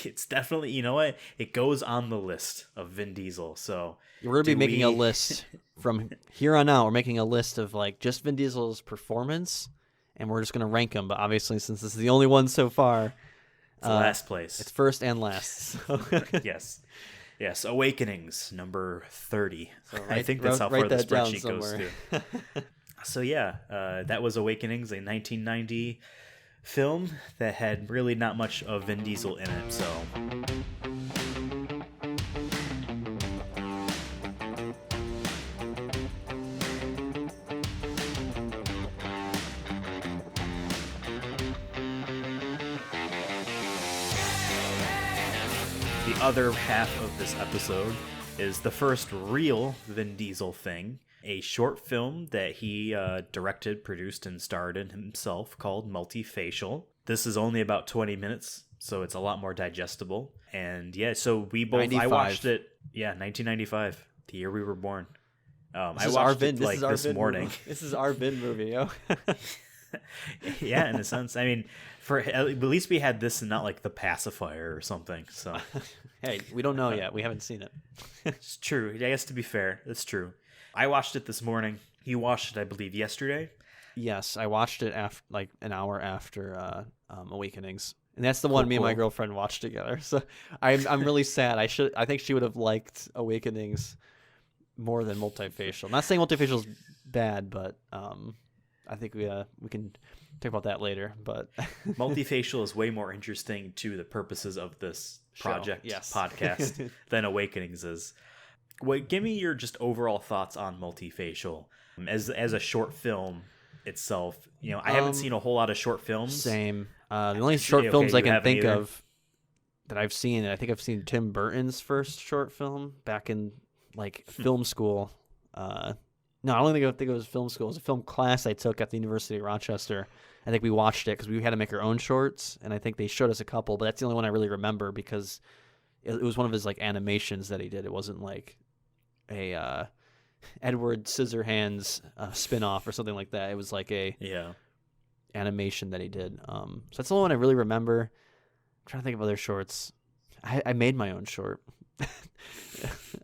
it's definitely, you know what, it goes on the list of Vin Diesel. So we're gonna be making a list from here on out. We're making a list of like just Vin Diesel's performance, and we're just gonna rank them. But obviously, since this is the only one so far, it's last place. It's first and last. So. Yes. Awakenings, number 30. So I think that's how far the spreadsheet goes to. So yeah, that was Awakenings, a 1990 film that had really not much of Vin Diesel in it. So the other half of this episode is the first real Vin Diesel thing. A short film that he directed, produced, and starred in himself called Multifacial. This is only about 20 minutes, so it's a lot more digestible. And yeah, so we both, 95. I watched it, 1995, the year we were born. I watched it like this morning. Movie. This is our Vin movie, yo. Yeah, in a sense. I mean, at least we had this and not like The Pacifier or something. So hey, we don't know yet. We haven't seen it. It's true. I guess to be fair, that's true. I watched it this morning. You watched it, I believe, yesterday. Yes, I watched it after, like an hour after Awakenings, and that's the one me and my girlfriend watched together. So I'm really sad. I think she would have liked Awakenings more than Multifacial. I'm not saying Multifacial is bad, but I think we can talk about that later. But Multifacial is way more interesting to the purposes of this project podcast than Awakenings is. Wait, give me your just overall thoughts on Multifacial as a short film itself. You know, I haven't seen a whole lot of short films. Same. The only short films I can think of that I've seen, I think I've seen Tim Burton's first short film back in like film school. No, I don't think it was film school. It was a film class I took at the University of Rochester. I think we watched it because we had to make our own shorts, and I think they showed us a couple, but that's the only one I really remember because it was one of his like animations that he did. It wasn't like a Edward Scissorhands spin-off or something like that. It was like a animation that he did. So that's the only one I really remember. I'm trying to think of other shorts. I made my own short.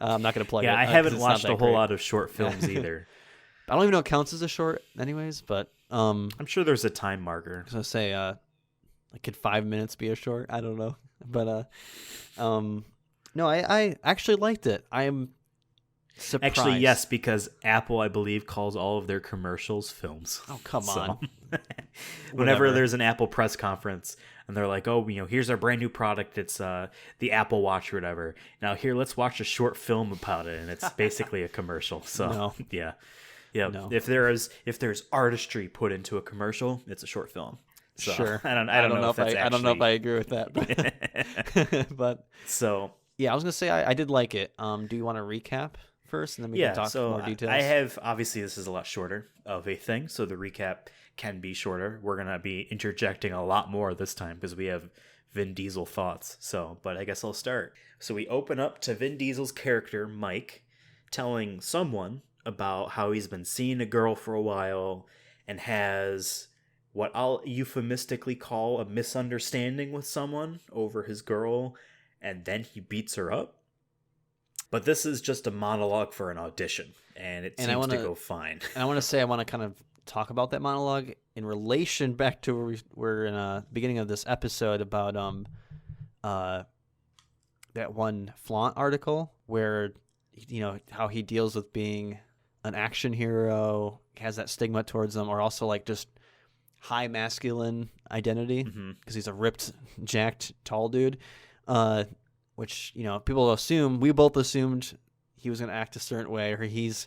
I'm not going to plug it. Yeah, I haven't watched a whole lot of short films either. I don't even know it counts as a short anyways, but I'm sure there's a time marker. I was going to say, like, could 5 minutes be a short? I don't know. But no, I actually liked it. I am surprised. Actually, yes, because Apple, I believe, calls all of their commercials films. Oh, come on. Whenever there's an Apple press conference and they're like, oh, you know, here's our brand new product. It's the Apple Watch or whatever. Now here, let's watch a short film about it. And it's basically a commercial. So no. Yeah. No. If there's artistry put into a commercial, it's a short film. So, sure. I don't know if I don't know if I agree with that. But so yeah, I was gonna say I did like it. Do you want to recap first, and then we can talk more details? I have, obviously this is a lot shorter of a thing, so the recap can be shorter. We're gonna be interjecting a lot more this time because we have Vin Diesel thoughts. So, but I guess I'll start. So we open up to Vin Diesel's character Mike telling someone about how he's been seeing a girl for a while and has what I'll euphemistically call a misunderstanding with someone over his girl, and then he beats her up. But this is just a monologue for an audition, and it seems to go fine. And I want to say I want to kind of talk about that monologue in relation back to where we were in the beginning of this episode about that one Flaunt article where, you know, how he deals with being an action hero, has that stigma towards them, or also like just high masculine identity because he's a ripped, jacked, tall dude. Which, you know, people assume, we both assumed he was going to act a certain way, or he's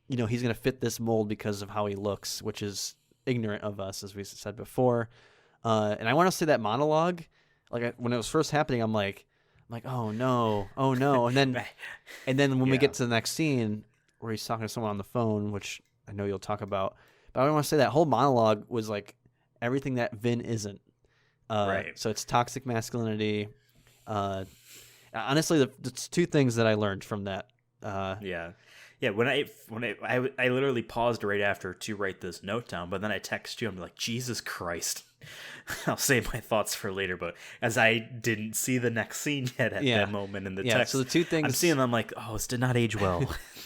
going to fit this mold because of how he looks, which is ignorant of us, as we said before. And I want to say that monologue, like when it was first happening, I'm like, oh no, and then when we get to the next scene where he's talking to someone on the phone, which I know you'll talk about, but I want to say that whole monologue was like everything that Vin isn't. Right. So it's toxic masculinity. Honestly, the two things that I learned from that. Yeah. When I literally paused right after to write this note down, but then I text you. I'm like, Jesus Christ. I'll save my thoughts for later, but as I didn't see the next scene yet at that moment in the text, so the two things I'm seeing, I'm like, oh, this did not age well.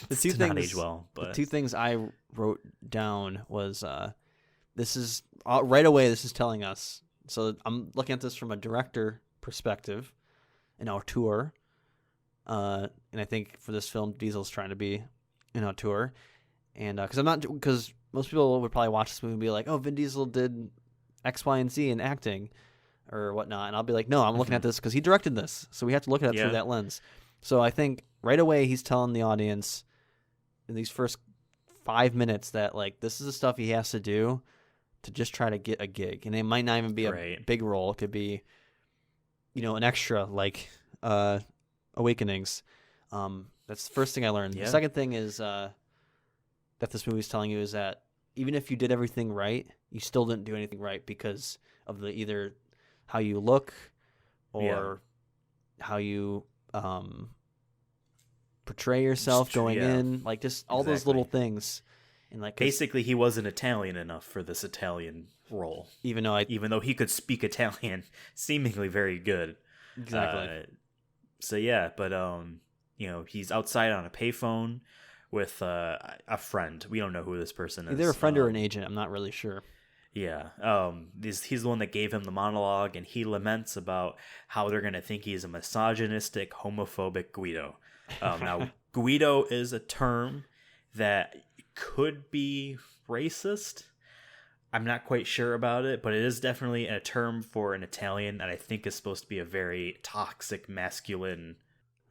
But the two things I wrote down was this is right away. This is telling us. So I'm looking at this from a director perspective, an auteur, and I think for this film, Diesel's trying to be an auteur, and because most people would probably watch this movie and be like, oh, Vin Diesel did X, Y, and Z in acting or whatnot, and I'll be like, no, I'm looking at this because he directed this, so we have to look at it through that lens. So I think right away he's telling the audience in these first 5 minutes that like this is the stuff he has to do to just try to get a gig, and it might not even be a big role. It could be, an extra like Awakenings. That's the first thing I learned. The second thing is that this movie's telling you is that even if you did everything right, you still didn't do anything right because of either how you look or how you portray yourself going in, like just all those little things. And like basically, he wasn't Italian enough for this Italian role, even though he could speak Italian seemingly very good. Exactly. But he's outside on a payphone with a friend. We don't know who this person is. Either a friend or an agent. I'm not really sure. Yeah. He's the one that gave him the monologue, and he laments about how they're going to think he's a misogynistic, homophobic Guido. Now, Guido is a term that could be racist. I'm not quite sure about it, but it is definitely a term for an Italian that I think is supposed to be a very toxic, masculine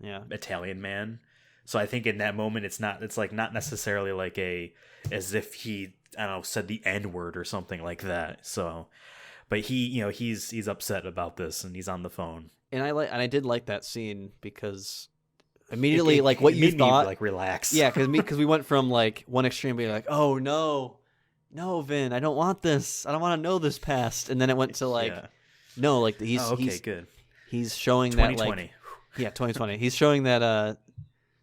Italian man. So I think in that moment, it's not necessarily like as if he, I don't know, said the N-word or something like that. So, but he's upset about this, and he's on the phone. And I did like that scene because immediately, like what you thought, me, like relax. Yeah, because we went from like one extreme being like, oh no, Vin, I don't want this. I don't want to know this past. And then it went to like, no, like he's good. He's showing 2020. That like, 2020. He's showing that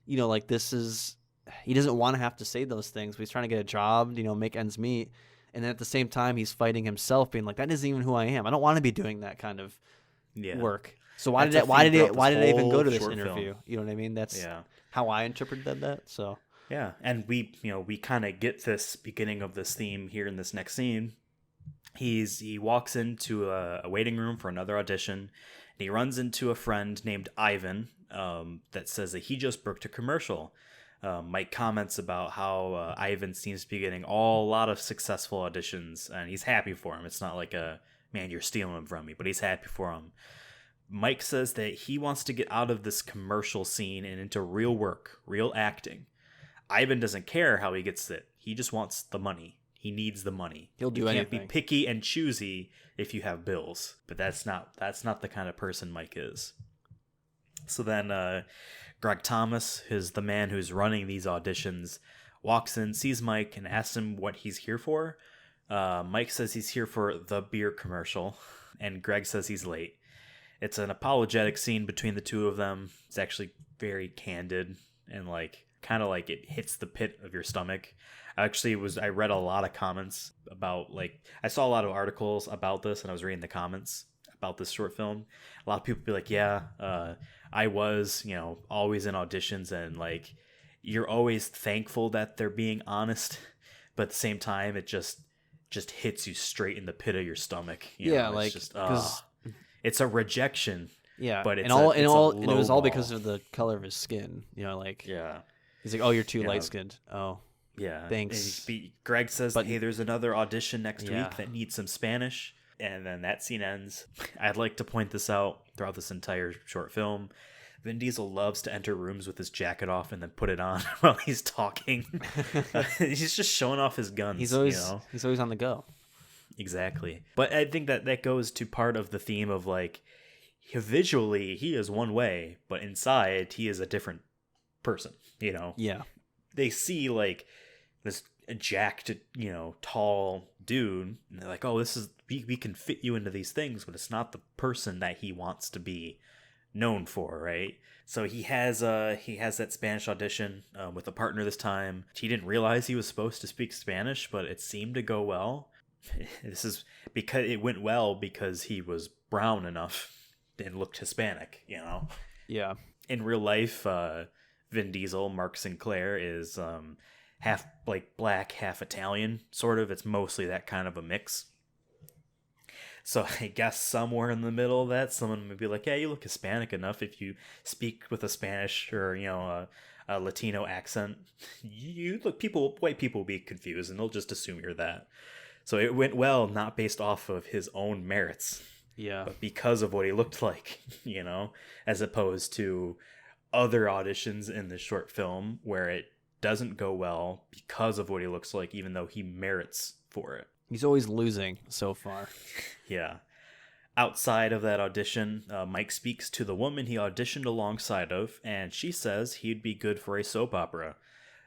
like this is, he doesn't want to have to say those things, but he's trying to get a job, make ends meet. And then at the same time, he's fighting himself, being like, that isn't even who I am. I don't want to be doing that kind of work. So why did I even go to this interview? Film. You know what I mean? That's how I interpreted that. So yeah, and we kind of get this beginning of this theme here in this next scene. He walks into a waiting room for another audition, and he runs into a friend named Ivan that says that he just booked a commercial. Mike comments about how Ivan seems to be getting a lot of successful auditions, and he's happy for him. It's not like man, you're stealing him from me, but he's happy for him. Mike says that he wants to get out of this commercial scene and into real work, real acting. Ivan doesn't care how he gets it. He just wants the money. He needs the money. He'll do anything. You can't be picky and choosy if you have bills. But that's not the kind of person Mike is. So then Greg Thomas, the man who's running these auditions, walks in, sees Mike, and asks him what he's here for. Mike says he's here for the beer commercial, and Greg says he's late. It's an apologetic scene between the two of them. It's actually very candid and kind of like it hits the pit of your stomach. I read a lot of comments about I saw a lot of articles about this, and I was reading the comments about this short film. A lot of people be like, I was, always in auditions, and you're always thankful that they're being honest, but at the same time, it just hits you straight in the pit of your stomach. It's a rejection. Yeah, but it was all because of the color of his skin. He's like, oh, you're too light skinned. Oh, yeah. Thanks. Greg says, hey, there's another audition next week that needs some Spanish, and then that scene ends. I'd like to point this out throughout this entire short film Vin Diesel loves to enter rooms with his jacket off and then put it on while he's talking. He's just showing off his guns. He's always on the go. Exactly. But I think that goes to part of the theme of like, visually he is one way, but inside he is a different person. Yeah. They see like this jacked, tall dude, and they're like, oh, this is we can fit you into these things, but it's not the person that he wants to be known for, right? So he has that Spanish audition with a partner this time. He didn't realize he was supposed to speak Spanish, but it seemed to go well. This is because it went well because he was brown enough and looked Hispanic, Yeah. In real life, Vin Diesel, Mark Sinclair, is half like black, half Italian, sort of. It's mostly that kind of a mix. So I guess somewhere in the middle of that, someone would be like, yeah, you look Hispanic enough if you speak with a Spanish or, a Latino accent. White people will be confused and they'll just assume you're that. So it went well, not based off of his own merits. Yeah. But because of what he looked like, as opposed to other auditions in the short film where it doesn't go well because of what he looks like, even though he merits for it. He's always losing so far. Yeah. Outside of that audition, Mike speaks to the woman he auditioned alongside of, and she says he'd be good for a soap opera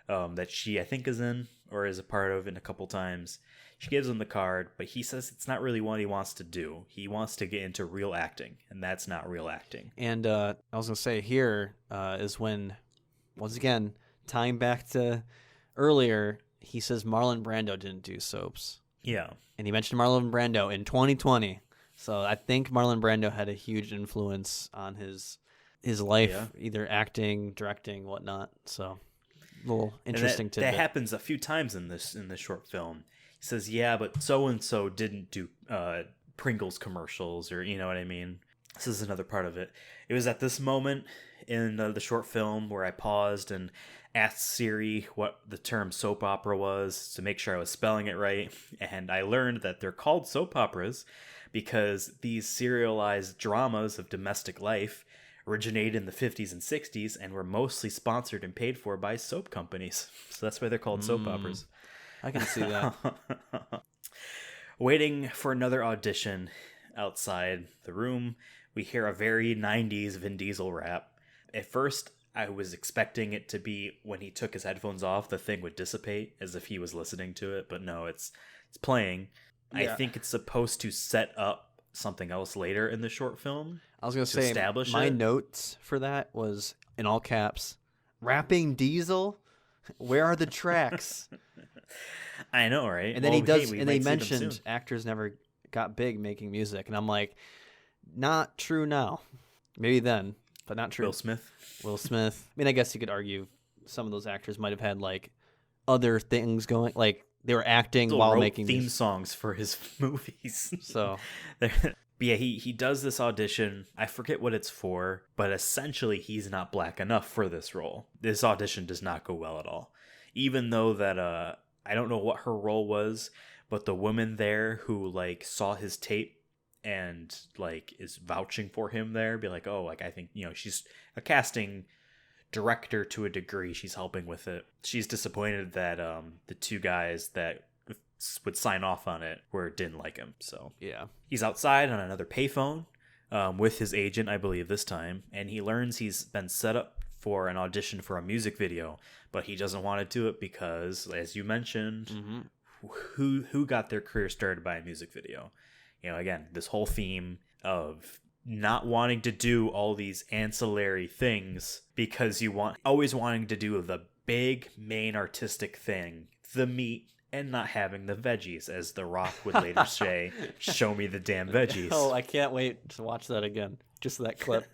that she, I think, is in or is a part of in a couple times. She gives him the card, but he says it's not really what he wants to do. He wants to get into real acting, and that's not real acting. And I was going to say here is when, once again, tying back to earlier, he says Marlon Brando didn't do soaps. Yeah. And he mentioned Marlon Brando in 2020. So I think Marlon Brando had a huge influence on his life, either acting, directing, whatnot. So a little interesting tidbit. That happens a few times in this short film. He says, yeah, but so-and-so didn't do Pringles commercials, or you know what I mean? This is another part of it. It was at this moment in the short film where I paused and asked Siri what the term soap opera was to make sure I was spelling it right, and I learned that they're called soap operas because these serialized dramas of domestic life originated in the 50s and 60s and were mostly sponsored and paid for by soap companies. So that's why they're called soap operas. I can see that. Waiting for another audition outside the room, we hear a very 90s Vin Diesel rap. At first, I was expecting it to be when he took his headphones off, the thing would dissipate as if he was listening to it, but no, it's playing. Yeah. I think it's supposed to set up something else later in the short film. I was going to say, my notes for that was, in all caps, rapping Diesel? Where are the tracks? I know, right? And then they mentioned actors never got big making music, and I'm like, not true now. Maybe then, but not true. Will Smith. I mean, I guess you could argue some of those actors might have had like other things going, like they were acting while making theme songs for his movies. So, but yeah, he does this audition. I forget what it's for, but essentially he's not black enough for this role. This audition does not go well at all. Even though that I don't know what her role was, but the woman there who like saw his tape and like is vouching for him there, be like, oh, like I think, she's a casting director to a degree. She's helping with it. She's disappointed that the two guys that would sign off on it didn't like him. So yeah, he's outside on another payphone with his agent, I believe this time, and he learns he's been set up for an audition for a music video, but he doesn't want to do it because, as you mentioned, who got their career started by a music video? Again, this whole theme of not wanting to do all these ancillary things because always wanting to do the big main artistic thing, the meat, and not having the veggies, as The Rock would later say, show me the damn veggies. Oh, I can't wait to watch that again. Just that clip.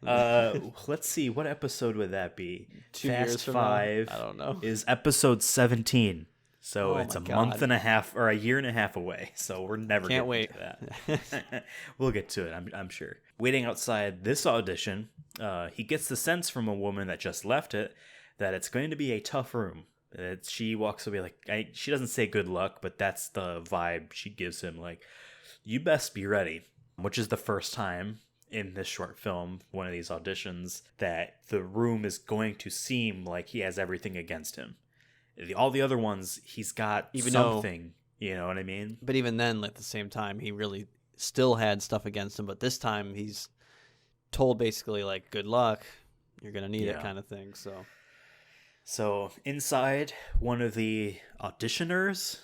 Let's see, what episode would that be? 2 years from 5 now? I don't know. Is episode 17. So it's a month and a half or a year and a half away. So we're never Can't getting wait. to that. We'll get to it, I'm sure. Waiting outside this audition, he gets the sense from a woman that just left it that it's going to be a tough room. She walks away like, she doesn't say good luck, but that's the vibe she gives him. Like, you best be ready, which is the first time in this short film, one of these auditions, that the room is going to seem like he has everything against him. All the other ones, he's got something, you know what I mean? But even then, at the same time, he really still had stuff against him. But this time, he's told basically, like, good luck, you're going to need it kind of thing, So inside, one of the auditioners,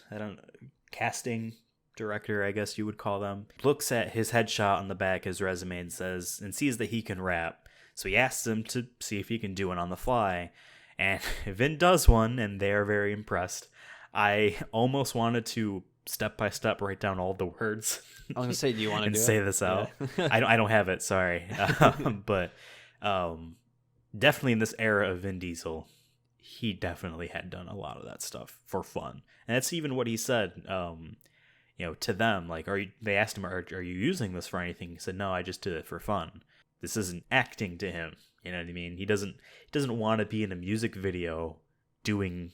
casting director, I guess you would call them, looks at his headshot on the back, his resume, and sees that he can rap. So he asks him to see if he can do it on the fly. And Vin does one, and they are very impressed. I almost wanted to step by step write down all the words. I was going to say, do you want to and say this out? Yeah. I don't have it, sorry. But definitely in this era of Vin Diesel, he definitely had done a lot of that stuff for fun. And that's even what he said, to them. Like, they asked him, are you using this for anything? He said, no, I just did it for fun. This isn't acting to him. You know what I mean? He doesn't want to be in a music video doing,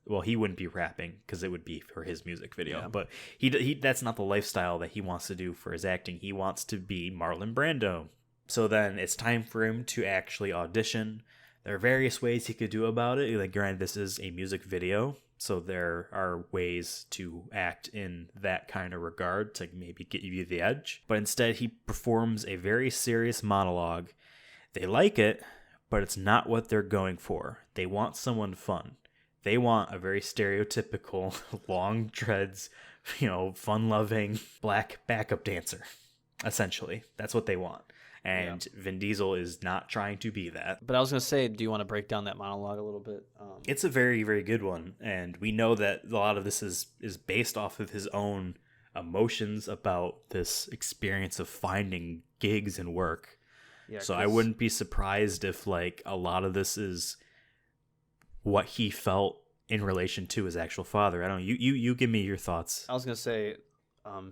well, he wouldn't be rapping because it would be for his music video. Yeah. But he that's not the lifestyle that he wants to do for his acting. He wants to be Marlon Brando. So then it's time for him to actually audition. There are various ways he could do about it. Like, granted, this is a music video, so there are ways to act in that kind of regard to maybe get you the edge. But instead, he performs a very serious monologue. They like it, but it's not what they're going for. They want someone fun. They want a very stereotypical, long dreads, fun-loving, black backup dancer. Essentially, that's what they want. And Vin Diesel is not trying to be that. But I was going to say, do you want to break down that monologue a little bit? It's a very, very good one. And we know that a lot of this is based off of his own emotions about this experience of finding gigs and work. Yeah, so I wouldn't be surprised if, like, a lot of this is what he felt in relation to his actual father. I don't know. You give me your thoughts. I was going to say,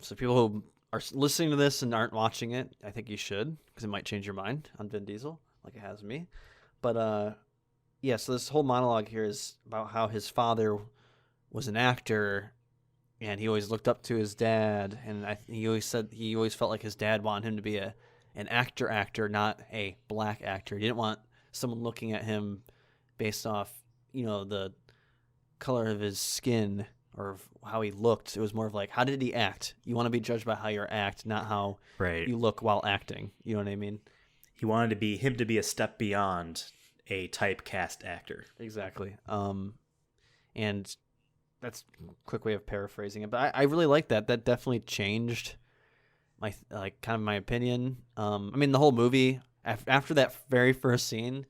so people who are listening to this and aren't watching it, I think you should, because it might change your mind on Vin Diesel, like it has me. But so this whole monologue here is about how his father was an actor, and he always looked up to his dad, and he always said he always felt like his dad wanted him to be an actor, not a black actor. He didn't want someone looking at him based off, the color of his skin or how he looked. It was more of like, how did he act? You want to be judged by how you act, not how you look while acting. You know what I mean? He wanted him to be a step beyond a typecast actor. Exactly. And that's a quick way of paraphrasing it. But I really like that. That definitely changed my opinion. I mean, the whole movie, after that very first scene,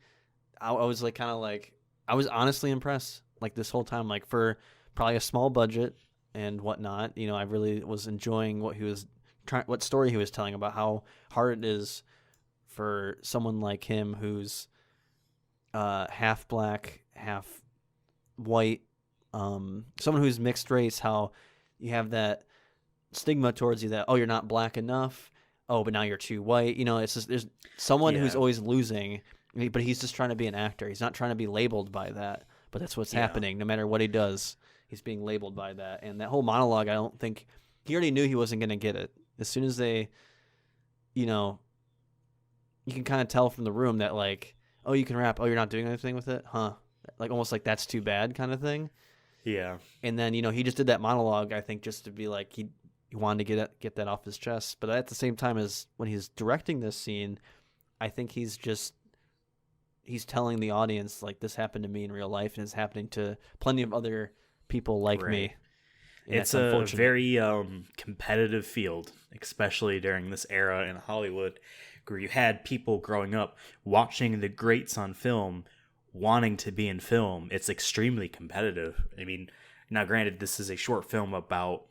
I was like, I was honestly impressed. Like, this whole time, like, for probably a small budget and whatnot, I really was enjoying what story he was telling about how hard it is for someone like him who's half black, half white, someone who's mixed race, how you have that stigma towards you that, oh, you're not black enough, oh, but now you're too white. It's just, there's someone who's always losing, but he's just trying to be an actor. He's not trying to be labeled by that, but that's what's happening. No matter what he does, he's being labeled by that. And that whole monologue, I don't think he already knew he wasn't going to get it. As soon as they, you can kind of tell from the room that, like, oh, you can rap. Oh, you're not doing anything with it? Huh? Like, almost like that's too bad kind of thing. Yeah. And then, he just did that monologue, I think, just to be like, he wanted to get that off his chest. But at the same time, as when he's directing this scene, I think he's telling the audience, like, this happened to me in real life and it's happening to plenty of other people like me. And it's a very competitive field, especially during this era in Hollywood, where you had people growing up watching the greats on film, wanting to be in film. It's extremely competitive. I mean, now granted, this is a short film about,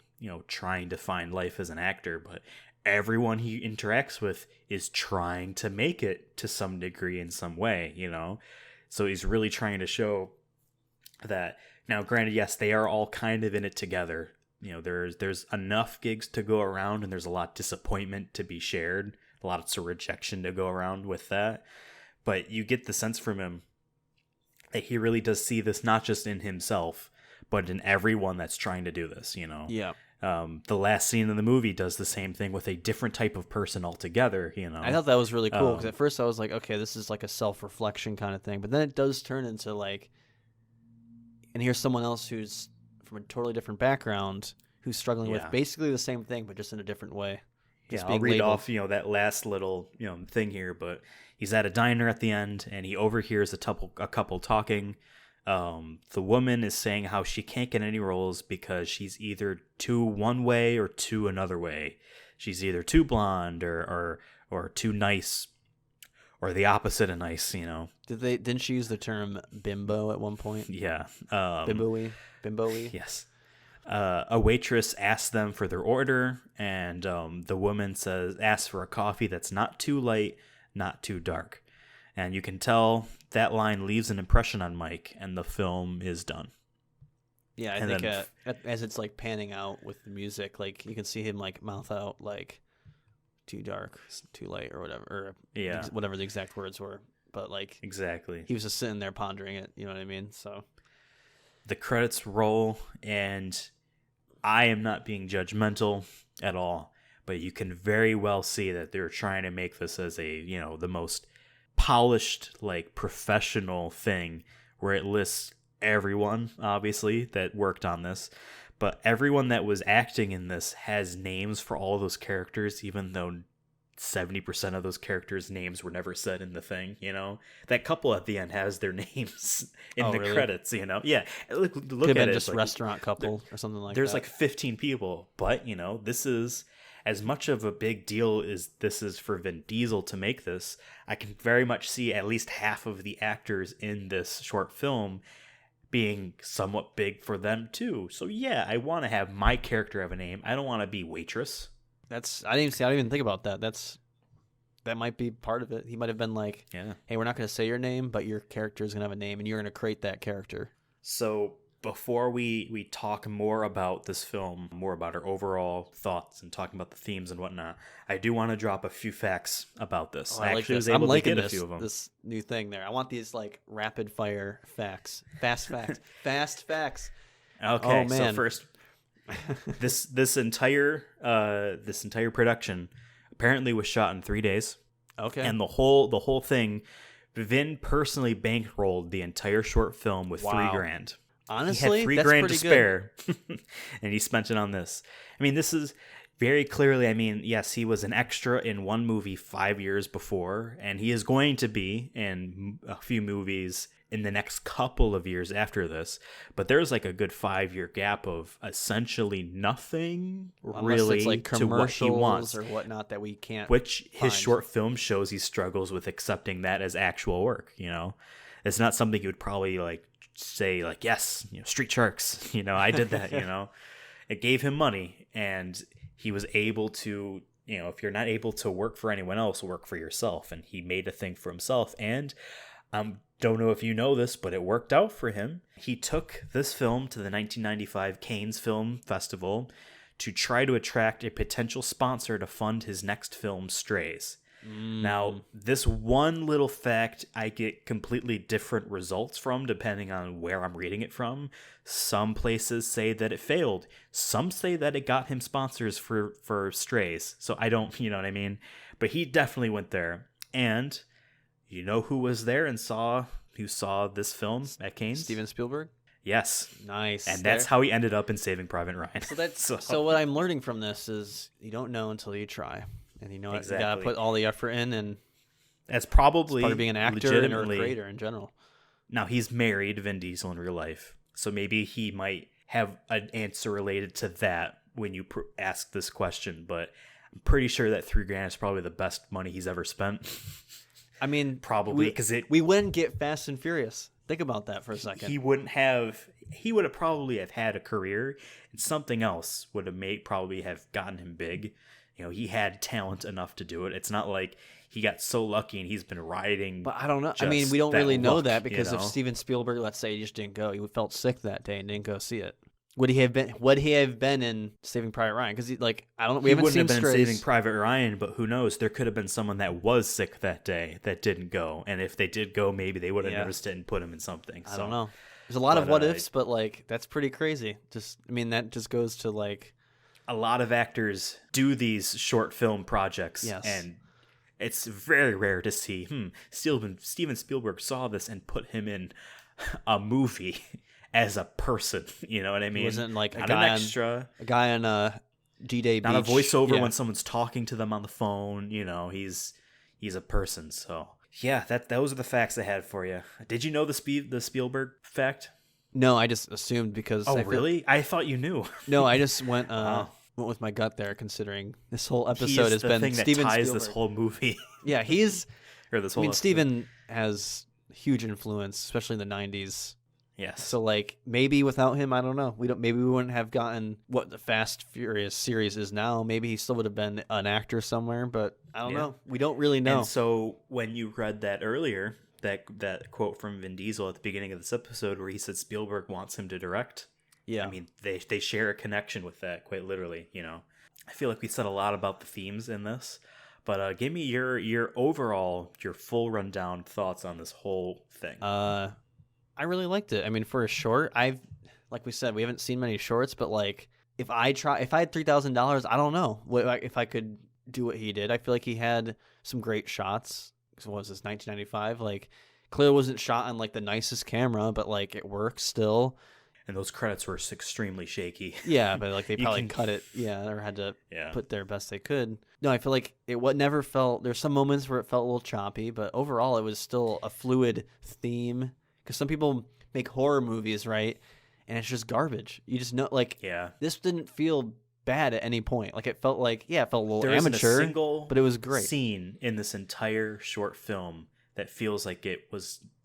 trying to find life as an actor, but everyone he interacts with is trying to make it to some degree in some way, So he's really trying to show that. Now, granted, yes, they are all kind of in it together. There's enough gigs to go around, and there's a lot of disappointment to be shared, a lot of rejection to go around with that. But you get the sense from him that he really does see this not just in himself, but in everyone that's trying to do this, Yeah. The last scene in the movie does the same thing with a different type of person altogether, you know. I thought that was really cool because at first I was like, okay, this is like a self-reflection kind of thing. But then it does turn into like, and here's someone else who's from a totally different background who's struggling with basically the same thing, but just in a different way. Yeah, I'll read off, that last little, thing here, but he's at a diner at the end and he overhears a couple talking. The woman is saying how she can't get any roles because she's either too one way or too another way. She's either too blonde or too nice, or the opposite of nice. Didn't she use the term bimbo at one point? Yeah. Bimbo-y. Yes. A waitress asks them for their order, and the woman asks for a coffee that's not too light, not too dark. And you can tell that line leaves an impression on Mike, and the film is done. Yeah, I think as it's like panning out with the music, like you can see him like mouth out like too dark, too light, or whatever, or whatever the exact words were. But like exactly, he was just sitting there pondering it. You know what I mean? So the credits roll, and I am not being judgmental at all, but you can very well see that they're trying to make this as the most polished, like professional thing, where it lists everyone obviously that worked on this, but everyone that was acting in this has names for all those characters, even though 70% of those characters' names were never said in the thing. That couple at the end has their names in the credits. Yeah, look could at it, just restaurant couple or something like there's that. Like 15 people, but this is as much of a big deal as this is for Vin Diesel to make this. I can very much see at least half of the actors in this short film being somewhat big for them too. So yeah, I want to have my character have a name. I don't want to be waitress. I didn't even think about that. That might be part of it. He might have been like, hey, we're not going to say your name, but your character is going to have a name, and you're going to create that character. So before we talk more about this film, more about our overall thoughts and talking about the themes and whatnot, I do want to drop a few facts about this. I actually was able to get a few of them. This new thing there. I want these like rapid fire facts, fast facts, fast facts. Okay, so first, this entire production apparently was shot in 3 days. Okay, and the whole thing, Vin personally bankrolled the entire short film with $3,000. Honestly, he had $3,000 to spare, and he spent it on this. I mean, this is very clearly. I mean, yes, he was an extra in one movie 5 years before, and he is going to be in a few movies in the next couple of years after this. But there's like a good 5-year gap of essentially nothing really it's like to what he wants or whatnot that we can't. Which his find. short film shows he struggles with accepting that as actual work. It's not something you would probably like say like, yes, Street Sharks, I did that. It gave him money, and he was able to, if you're not able to work for anyone else, work for yourself. And he made a thing for himself. And don't know if you know this, but it worked out for him. He took this film to the 1995 Cannes Film Festival to try to attract a potential sponsor to fund his next film, Strays. Now, this one little fact I get completely different results from depending on where I'm reading it from. Some places say that it failed. Some say that it got him sponsors for Strays. So I don't, you know what I mean? But he definitely went there. And you know who was there and saw this film at Cannes? Steven Spielberg? Yes. Nice. And that's how he ended up in Saving Private Ryan. So what I'm learning from this is you don't know until you try. And exactly. You gotta put all the effort in, and that's probably part of being an actor and or a creator in general. Now, he's married to Vin Diesel in real life, so maybe he might have an answer related to that when you ask this question, but I'm pretty sure that $3,000 is probably the best money he's ever spent. I mean, probably because we wouldn't get Fast and Furious. Think about that for a second. He would have probably have had a career, and something else would have probably have gotten him big. He had talent enough to do it. It's not like he got so lucky and he's been riding. But I don't know. I mean, we don't really know that because if Steven Spielberg, let's say, he just didn't go, he felt sick that day and didn't go see it. Would he have been in Saving Private Ryan? Because I don't know. We haven't seen wouldn't have been Strays. in Saving Private Ryan, but who knows? There could have been someone that was sick that day that didn't go, and if they did go, maybe they would have noticed it and put him in something. I don't know. There's a lot of what ifs, but like that's pretty crazy. That just goes to like a lot of actors do these short film projects, Yes. and it's very rare to see Steven Spielberg saw this and put him in a movie as a person. You know what I mean? He wasn't like not an extra, a guy on D-Day not Beach. a voiceover Yeah. when someone's talking to them on the phone. You know, he's a person. So yeah, those are the facts I had for you. Did you know the Spielberg fact? No, I just assumed because. Oh, really? I thought you knew. No, I just went Wow. went with my gut there, considering this whole episode He's has the been thing Steven that ties Spielberg. this whole movie. Yeah, he's. Or this I whole mean, episode. Steven has huge influence, especially in the '90s. Yes. So, like, maybe without him, I don't know. Maybe we wouldn't have gotten what the Fast Furious series is now. Maybe he still would have been an actor somewhere, but I don't know. We don't really know. And so when you read that earlier, that quote from Vin Diesel at the beginning of this episode where he said Spielberg wants him to direct, Yeah. I mean, they share a connection with that, quite literally, you know. I feel like we said a lot about the themes in this, but give me your overall, your full rundown thoughts on this whole thing. I really liked it. I mean, for a short, like we said, we haven't seen many shorts, but like if I had $3,000, I don't know if I could do what he did. I feel like he had some great shots. So what was this, 1995? Like, clearly wasn't shot on like the nicest camera, but like it works still. And those credits were extremely shaky. Yeah, but like they probably can- cut it. Yeah, or had to Yeah. put their best they could. No, I feel like never felt. There's some moments where it felt a little choppy, but overall it was still a fluid theme. Because some people make horror movies, right? And it's just garbage. You just know, like, Yeah. this didn't feel bad at any point. Like, it felt like, yeah, it felt a little There isn't amateur, a single but it was great. scene in this entire short film that feels like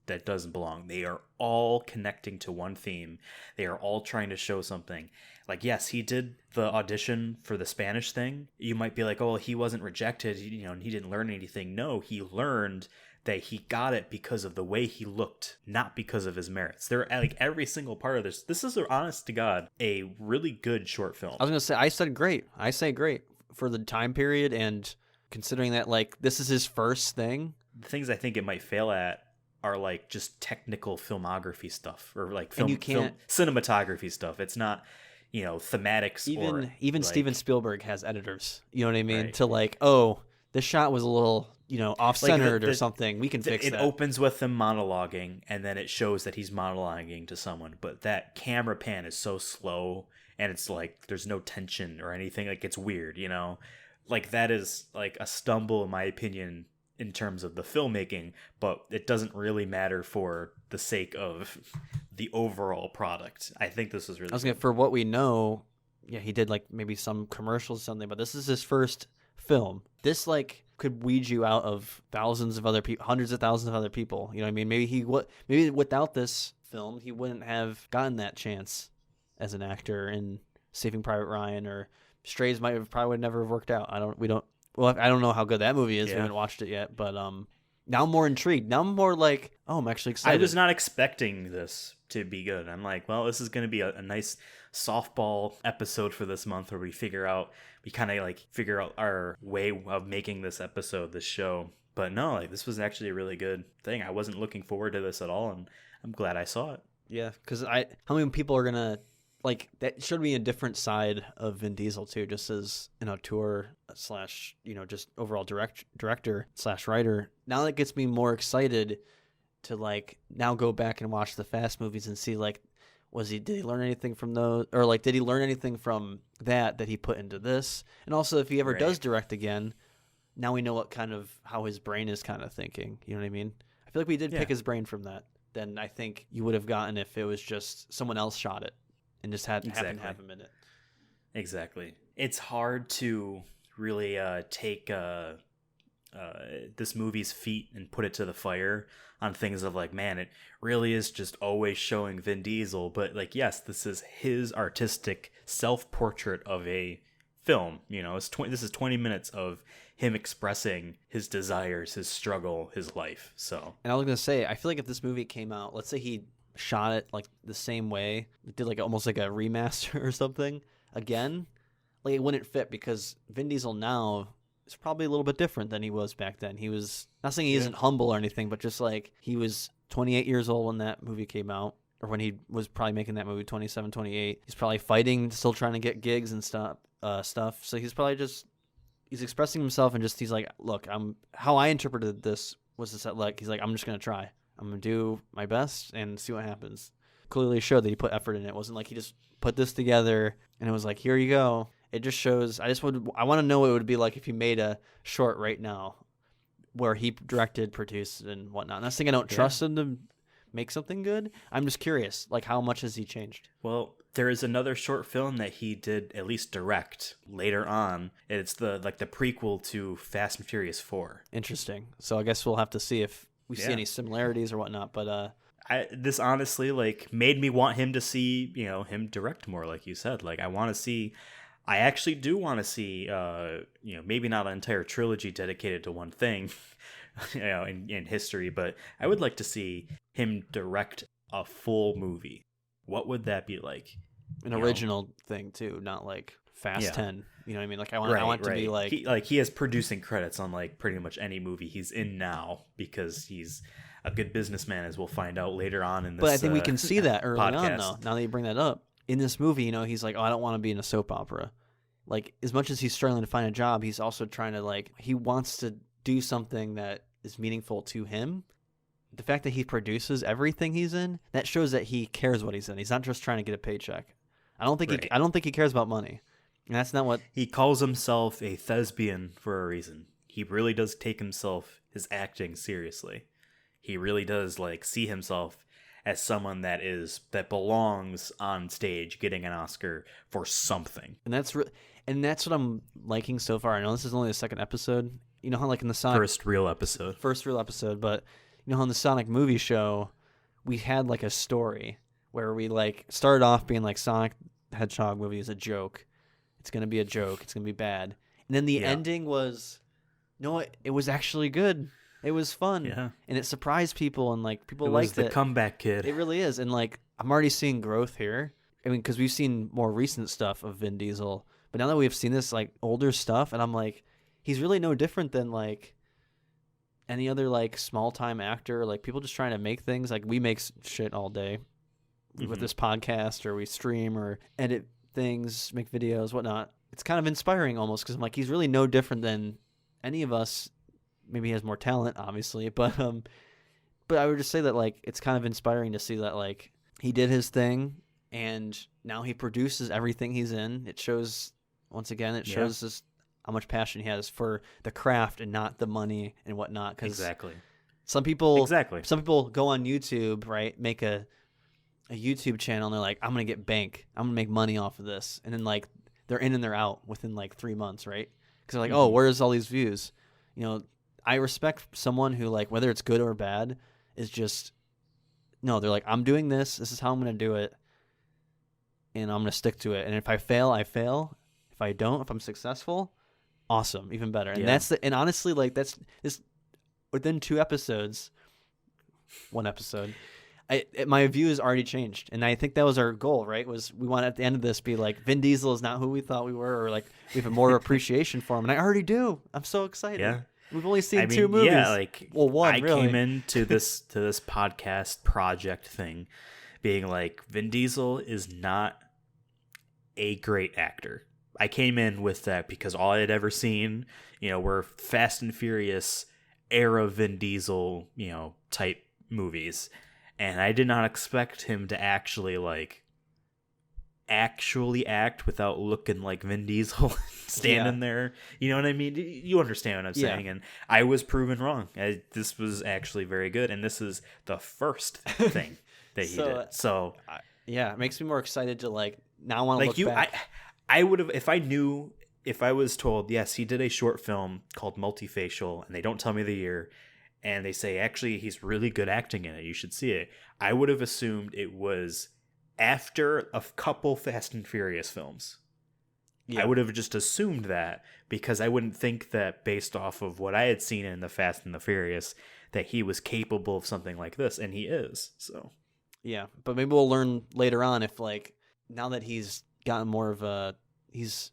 that doesn't belong. They are all connecting to one theme. They are all trying to show something. Like, yes, he did the audition for the Spanish thing. You might be like, oh, he wasn't rejected, you know, and he didn't learn anything. No, he learned that he got it because of the way he looked, not because of his merits. They're like every single part of this. This is, honest to God, a really good short film. I was going to say, I said great. I say great for the time period, and considering that, like, this is his first thing. The things I think it might fail at are like just technical filmography stuff, or like And you can't- cinematography stuff. It's not, you know, thematics. Even like, Steven Spielberg has editors. You know what I mean? Right. To like, oh, this shot was a little, you know, off-centered or something. We can fix it that. opens with him monologuing, and then it shows that he's monologuing to someone. But that camera pan is so slow, and it's like there's no tension or anything. Like, it's weird, you know. Like, that is like a stumble, in my opinion, in terms of the filmmaking, but it doesn't really matter for the sake of the overall product. I think this is really I was gonna, for what we know, yeah, he did like maybe some commercials or something, but this is his first film. This like could weed you out of thousands of other people, hundreds of thousands of other people. You know what I mean? Maybe without this film, he wouldn't have gotten that chance as an actor in Saving Private Ryan, or Strays probably would never have worked out. I don't know how good that movie is. We Yeah. haven't watched it yet, but now I'm more intrigued. Now I'm more like, oh, I'm actually excited. I was not expecting this to be good. I'm like, well, this is going to be a nice softball episode for this month where we figure out our way of making this episode, this show. But no, like, this was actually a really good thing. I wasn't looking forward to this at all, and I'm glad I saw it. Yeah, because how many people are gonna like that? Showed me a different side of Vin Diesel too, just as an auteur slash, you know, just overall director slash writer. Now that gets me more excited to like now go back and watch the Fast movies and see like, did he learn anything from those, or like did he learn anything from that he put into this? And also, if he ever does direct again, now we know how his brain is kind of thinking. You know what I mean? I feel like we did pick his brain from that. Then I think you would have gotten if it was just someone else shot it and just happened to have him in it. Exactly. It's hard to really take this movie's feet and put it to the fire on things of like, man, it really is just always showing Vin Diesel. But like, yes, this is his artistic self-portrait of a film. You know, this is 20 minutes of him expressing his desires, his struggle, his life. So, and I was gonna say, I feel like if this movie came out, let's say he shot it like the same way, did like almost like a remaster or something again, like it wouldn't fit, because Vin Diesel now is probably a little bit different than he was back then. He was, not saying he isn't humble or anything, but just like he was 28 years old when that movie came out, or when he was probably making that movie, 27, 28. He's probably fighting, still trying to get gigs and stuff. stuff. So he's probably he's expressing himself and he's like, look, how I interpreted this was this that like he's like, I'm just gonna try. I'm gonna do my best and see what happens. Clearly showed that he put effort in it. It wasn't like he just put this together and it was like, here you go. It just shows. I want to know what it would be like if he made a short right now, where he directed, produced, and whatnot. And that's the thing. I don't trust him to make something good. I'm just curious, like how much has he changed? Well, there is another short film that he did at least direct later on. It's the prequel to Fast and Furious 4. Interesting. So I guess we'll have to see if we see any similarities or whatnot. But this honestly like made me want him to see, him direct more, like you said. Like I actually do want to see, maybe not an entire trilogy dedicated to one thing, in history, but I would like to see him direct a full movie. What would that be like? An original thing too, not like Fast 10. You know what I mean? Like I want to be like he has producing credits on like pretty much any movie he's in now because he's a good businessman, as we'll find out later on in this. But I think we can see that early podcast. on, though. Now that you bring that up, in this movie, he's like, oh, I don't want to be in a soap opera. Like, as much as he's struggling to find a job, he's also trying to he wants to do something that is meaningful to him. The fact that he produces everything he's in, that shows that he cares what he's in. He's not just trying to get a paycheck. I don't think he cares about money. And that's not what he calls himself, a thespian for a reason. He really does take his acting seriously. He really does see himself as someone that belongs on stage getting an Oscar for something. And that's what I'm liking so far. I know this is only the second episode. You know how in the Sonic first real episode, but you know how in the Sonic movie show we had a story where we started off being Sonic the Hedgehog movie is a joke. It's going to be a joke. It's going to be bad. And then the ending was it was actually good. It was fun, and it surprised people, and people liked it. It was the comeback kid. It really is, and I'm already seeing growth here. I mean, because we've seen more recent stuff of Vin Diesel, but now that we've seen this older stuff, and I'm he's really no different than any other small time actor. People just trying to make things. We make shit all day with this podcast, or we stream or edit things, make videos, whatnot. It's kind of inspiring almost because I'm he's really no different than any of us. Maybe he has more talent, obviously, but I would just say that it's kind of inspiring to see that he did his thing and now he produces everything he's in. It shows just how much passion he has for the craft and not the money and whatnot. Exactly. Some people go on YouTube, right? Make a YouTube channel and they're like, I'm gonna get bank. I'm gonna make money off of this, and then they're in and they're out within 3 months, right? Because they're oh, where's all these views? I respect someone who whether it's good or bad is just they're I'm doing this is how I'm going to do it, and I'm going to stick to it, and if I fail, I fail. If I don't, if I'm successful, awesome, even better. And and honestly that's this within 2 episodes, 1 episode, my view has already changed, and I think that was our goal, right? Was we want at the end of this be Vin Diesel is not who we thought we were, or we have more appreciation for him, and I already do. I'm so excited. Yeah. We've only seen 2 movies. Yeah, one. I really. came into this podcast project thing being Vin Diesel is not a great actor. I came in with that because all I had ever seen, were Fast and Furious era Vin Diesel, type movies, and I did not expect him to actually act without looking like Vin Diesel standing there. You know what I mean? You understand what I'm saying? And I was proven wrong. This was actually very good, and this is the first thing that he did. So it makes me more excited to now I want to look back. I would have if I was told, yes, he did a short film called Multifacial, and they don't tell me the year, and they say actually he's really good acting in it, you should see it. I would have assumed it was after a couple Fast and Furious films. Yeah. I would have just assumed that because I wouldn't think that based off of what I had seen in the Fast and the Furious that he was capable of something like this, and he is. So yeah, but maybe we'll learn later on if now that he's gotten more of a he's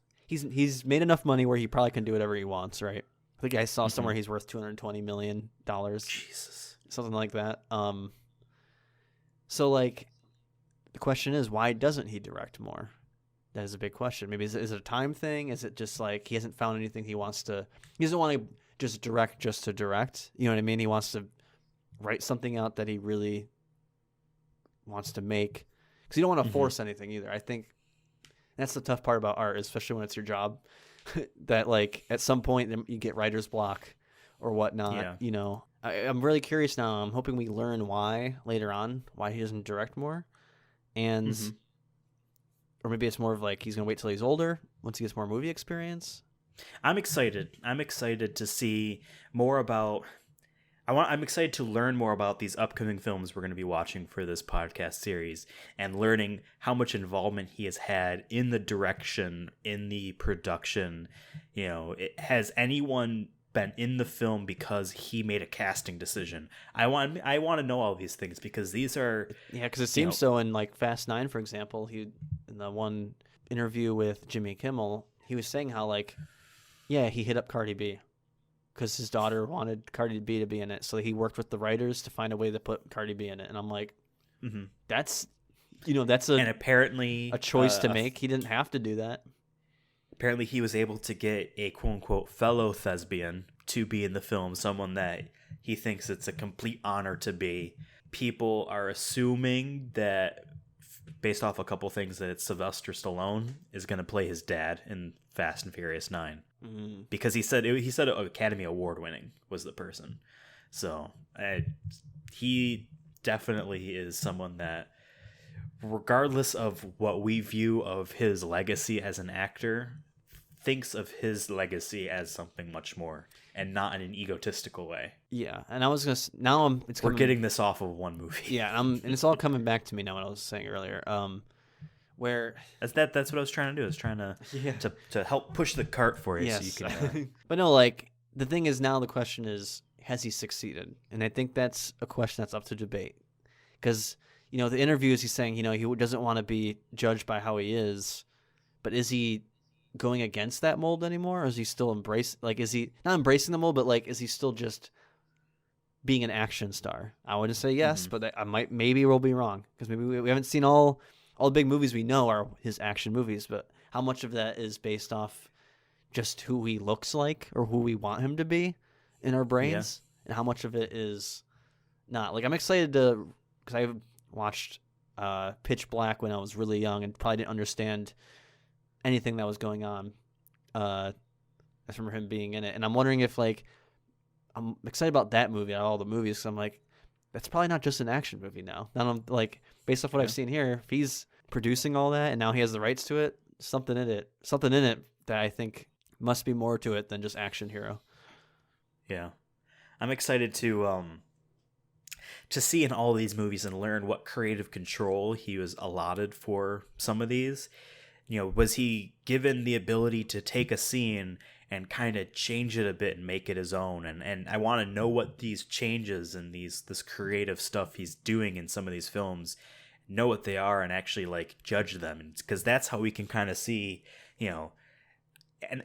made enough money where he probably can do whatever he wants, right? I think I saw somewhere he's worth $220 million. Jesus, something like that. So the question is, why doesn't he direct more? That is a big question. Maybe is it a time thing? Is it just like he hasn't found anything he doesn't want to just direct just to direct? You know what I mean? He wants to write something out that he really wants to make, because you don't want to force anything either. I think that's the tough part about art, especially when it's your job, that like at some point you get writer's block or whatnot. Yeah. I'm really curious now. I'm hoping we learn why later on, why he doesn't direct more. And or maybe it's more of like he's going to wait till he's older once he gets more movie experience. I'm excited. I'm excited to see more about... I'm excited to learn more about these upcoming films we're going to be watching for this podcast series, and learning how much involvement he has had in the direction, in the production. Has anyone been in the film because he made a casting decision? I want to know all these things, because these are... Yeah, because it seems so in like Fast 9, for example. In the one interview with Jimmy Kimmel, he was saying how like, yeah, he hit up Cardi B because his daughter wanted Cardi B to be in it. So he worked with the writers to find a way to put Cardi B in it. And I'm like, that's and apparently a choice to make. He didn't have to do that. Apparently he was able to get a quote-unquote fellow thespian to be in the film, someone that he thinks it's a complete honor to be. People are assuming that, based off a couple things, that it's Sylvester Stallone is going to play his dad in Fast and Furious 9. Because he said Academy Award winning was the person. So he definitely is someone that, regardless of what we view of his legacy as an actor, thinks of his legacy as something much more, and not in an egotistical way. Yeah, and I was gonna we're getting this off of one movie. Yeah, and it's all coming back to me now. What I was saying earlier, where that's what I was trying to do. I was trying to help push the cart for you, yes. So you can. But no, like the thing is now the question is, has he succeeded? And I think that's a question that's up to debate, because the interviews he's saying he doesn't want to be judged by how he is, but is he going against that mold anymore, or is he still is he not embracing the mold, but like is he still just being an action star? I wouldn't say yes, but maybe we'll be wrong, because maybe we haven't seen all the big movies we know are his action movies, but how much of that is based off just who he looks like or who we want him to be in our brains, and how much of it is not. Like I'm excited because I watched Pitch Black when I was really young and probably didn't understand anything that was going on. I just remember him being in it, and I'm wondering if like I'm excited about that movie out of all the movies, because I'm like, that's probably not just an action movie now. Now I'm like, based off what I've seen here, if he's producing all that and now he has the rights to it, something in it that I think must be more to it than just action hero. Yeah, I'm excited to see in all these movies and learn what creative control he was allotted for some of these. Was he given the ability to take a scene and kind of change it a bit and make it his own? And I want to know what these changes and this creative stuff he's doing in some of these films, know what they are, and actually like judge them, because that's how we can kind of see, and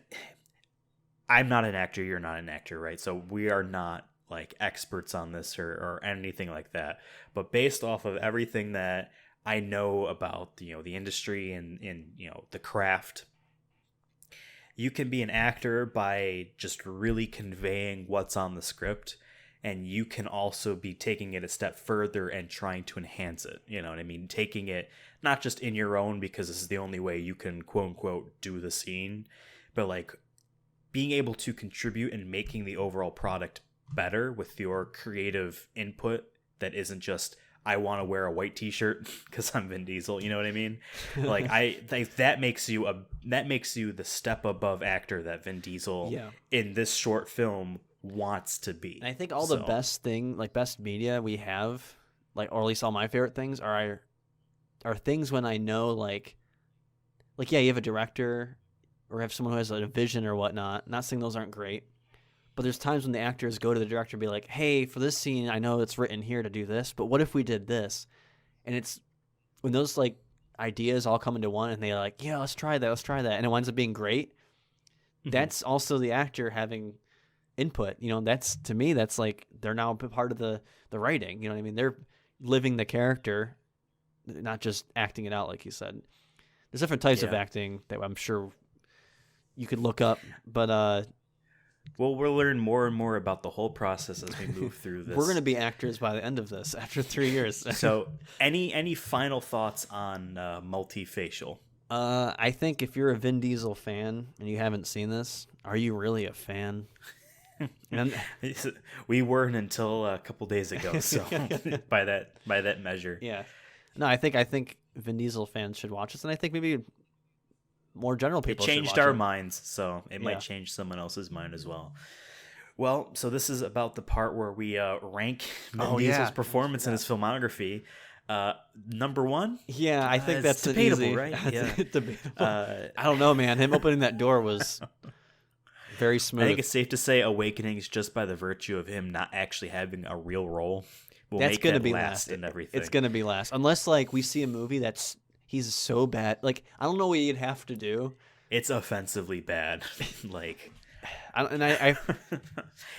I'm not an actor, you're not an actor, right? So we are not like experts on this or anything like that, but based off of everything that I know about the industry and the craft, you can be an actor by just really conveying what's on the script, and you can also be taking it a step further and trying to enhance it. You know what I mean? Taking it not just in your own, because this is the only way you can quote unquote do the scene, but like being able to contribute and making the overall product better with your creative input that isn't just, I want to wear a white t-shirt because I'm Vin Diesel. You know what I mean? Like that makes you the step above actor that Vin Diesel in this short film wants to be. And I think all the best media we have, like, or at least all my favorite things are things when I know like yeah, you have a director or have someone who has a vision or whatnot. Not saying those aren't great, but there's times when the actors go to the director and be like, hey, for this scene, I know it's written here to do this, but what if we did this? And it's when those like ideas all come into one and they're like, yeah, let's try that. And it winds up being great. Mm-hmm. That's also the actor having input. That's, to me, that's like, they're now part of the writing. You know what I mean? They're living the character, not just acting it out, like you said. There's different types of acting that I'm sure you could look up, but well, we'll learn more and more about the whole process as we move through this. We're going to be actors by the end of this after 3 years. So, any final thoughts on multifacial? I think if you're a Vin Diesel fan and you haven't seen this, are you really a fan? We weren't until a couple days ago, so by that measure. Yeah. No, I think Vin Diesel fans should watch this, and I think maybe more general people should watch it. It changed our minds, so it might change someone else's mind as well. Well, so this is about the part where we rank Vin Diesel's performance in his filmography. Number one? Yeah, I think that's debatable, right? Yeah. Debatable. I don't know, man. Him opening that door was very smooth. I think it's safe to say Awakenings, just by the virtue of him not actually having a real role, will that's make gonna that be last in everything. It's going to be last. Unless, like, we see a movie that's he's so bad. Like, I don't know what you'd have to do. It's offensively bad. Like, I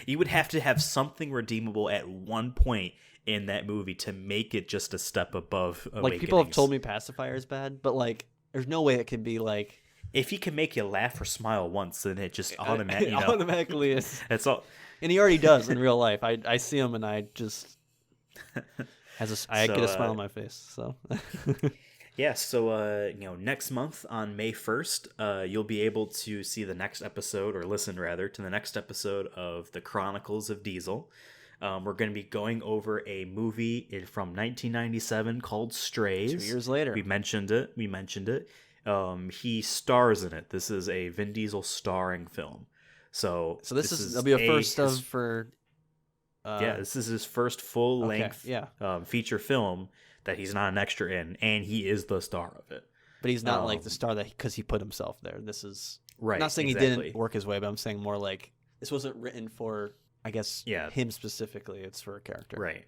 you would have to have something redeemable at one point in that movie to make it just a step above Awakenings. Like, people have told me Pacifier is bad, but, like, there's no way it could be, like... If he can make you laugh or smile once, then it just automatically... automatically is. That's all. And he already does in real life. I see him and I just... I get a smile on my face, so... Yeah, so next month on May 1st, you'll be able to see the next episode, or listen rather, to the next episode of The Chronicles of Diesel. We're going to be going over a movie from 1997 called Strays. 2 years later. We mentioned it. He stars in it. This is a Vin Diesel starring film. So there'll be a first for... this is his first full-length feature film that he's not an extra in, and he is the star of it. But he's not like the star because he put himself there. This is... Right, I'm not saying he didn't work his way, but I'm saying more like this wasn't written for... I guess him specifically, it's for a character. Right.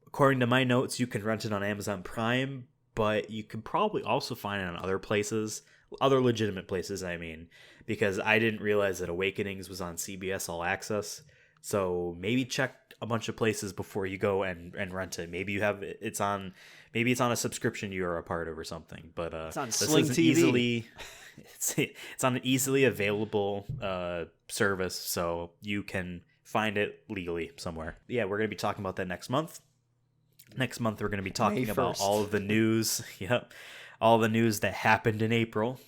According to my notes, you can rent it on Amazon Prime, but you can probably also find it on other places, other legitimate places, I mean, because I didn't realize that Awakenings was on CBS All Access. So maybe check a bunch of places before you go and rent it. Maybe it's on a subscription you're a part of or something. But it's on Sling TV. It's on an easily available service, so you can find it legally somewhere. Yeah, we're going to be talking about that next month. Next month, we're going to be talking about all of the news. Yep, all the news that happened in April.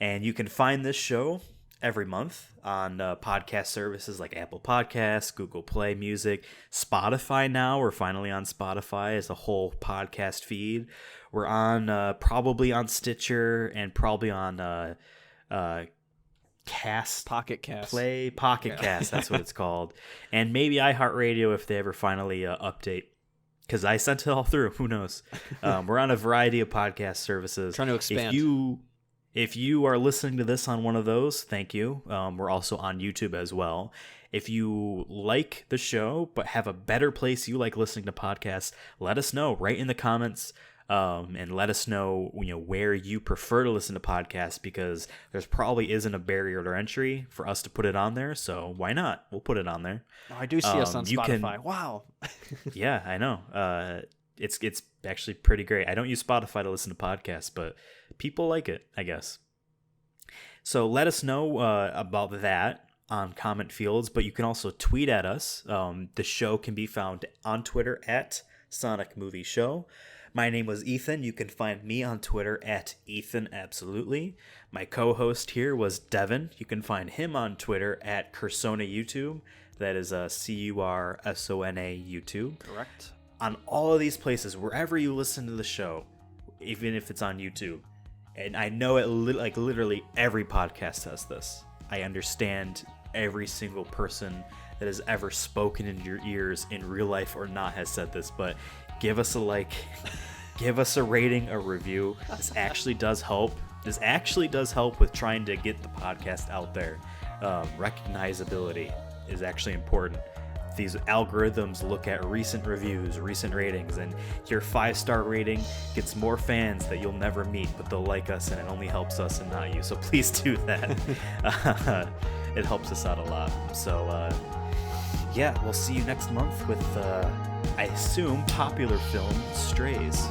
And you can find this show every month on podcast services like Apple Podcasts, Google Play Music, Spotify now. We're finally on Spotify as a whole podcast feed. We're on probably on Stitcher and probably on Pocket Cast. Pocket Cast, that's what it's called. And maybe iHeartRadio if they ever finally update. Because I sent it all through. Who knows? We're on a variety of podcast services. Trying to expand. If you are listening to this on one of those, thank you. We're also on YouTube as well. If you like the show but have a better place you like listening to podcasts, let us know. Write in the comments and let us know where you prefer to listen to podcasts, because there's probably isn't a barrier to entry for us to put it on there. So why not? We'll put it on there. Oh, I do see us on Spotify. Wow. Yeah, I know. It's actually pretty great. I don't use Spotify to listen to podcasts, but people like it, I guess. So let us know about that on comment fields, but you can also tweet at us. The show can be found on Twitter at Sonic Movie Show. My name was Ethan. You can find me on Twitter at Ethan Absolutely. My co-host here was Devin. You can find him on Twitter at Cursona YouTube. That is Cursona YouTube. Correct. On all of these places, wherever you listen to the show, even if it's on YouTube, and I know it like literally every podcast has this. I understand every single person that has ever spoken in your ears in real life or not has said this, but give us a like, give us a rating, a review. This actually does help. This actually does help with trying to get the podcast out there. Recognizability is actually important. These algorithms look at recent reviews, recent ratings, and your 5-star rating gets more fans that you'll never meet, but they'll like us, and it only helps us and not you. So please do that. It helps us out a lot. So yeah, we'll see you next month with, I assume, popular film Strays.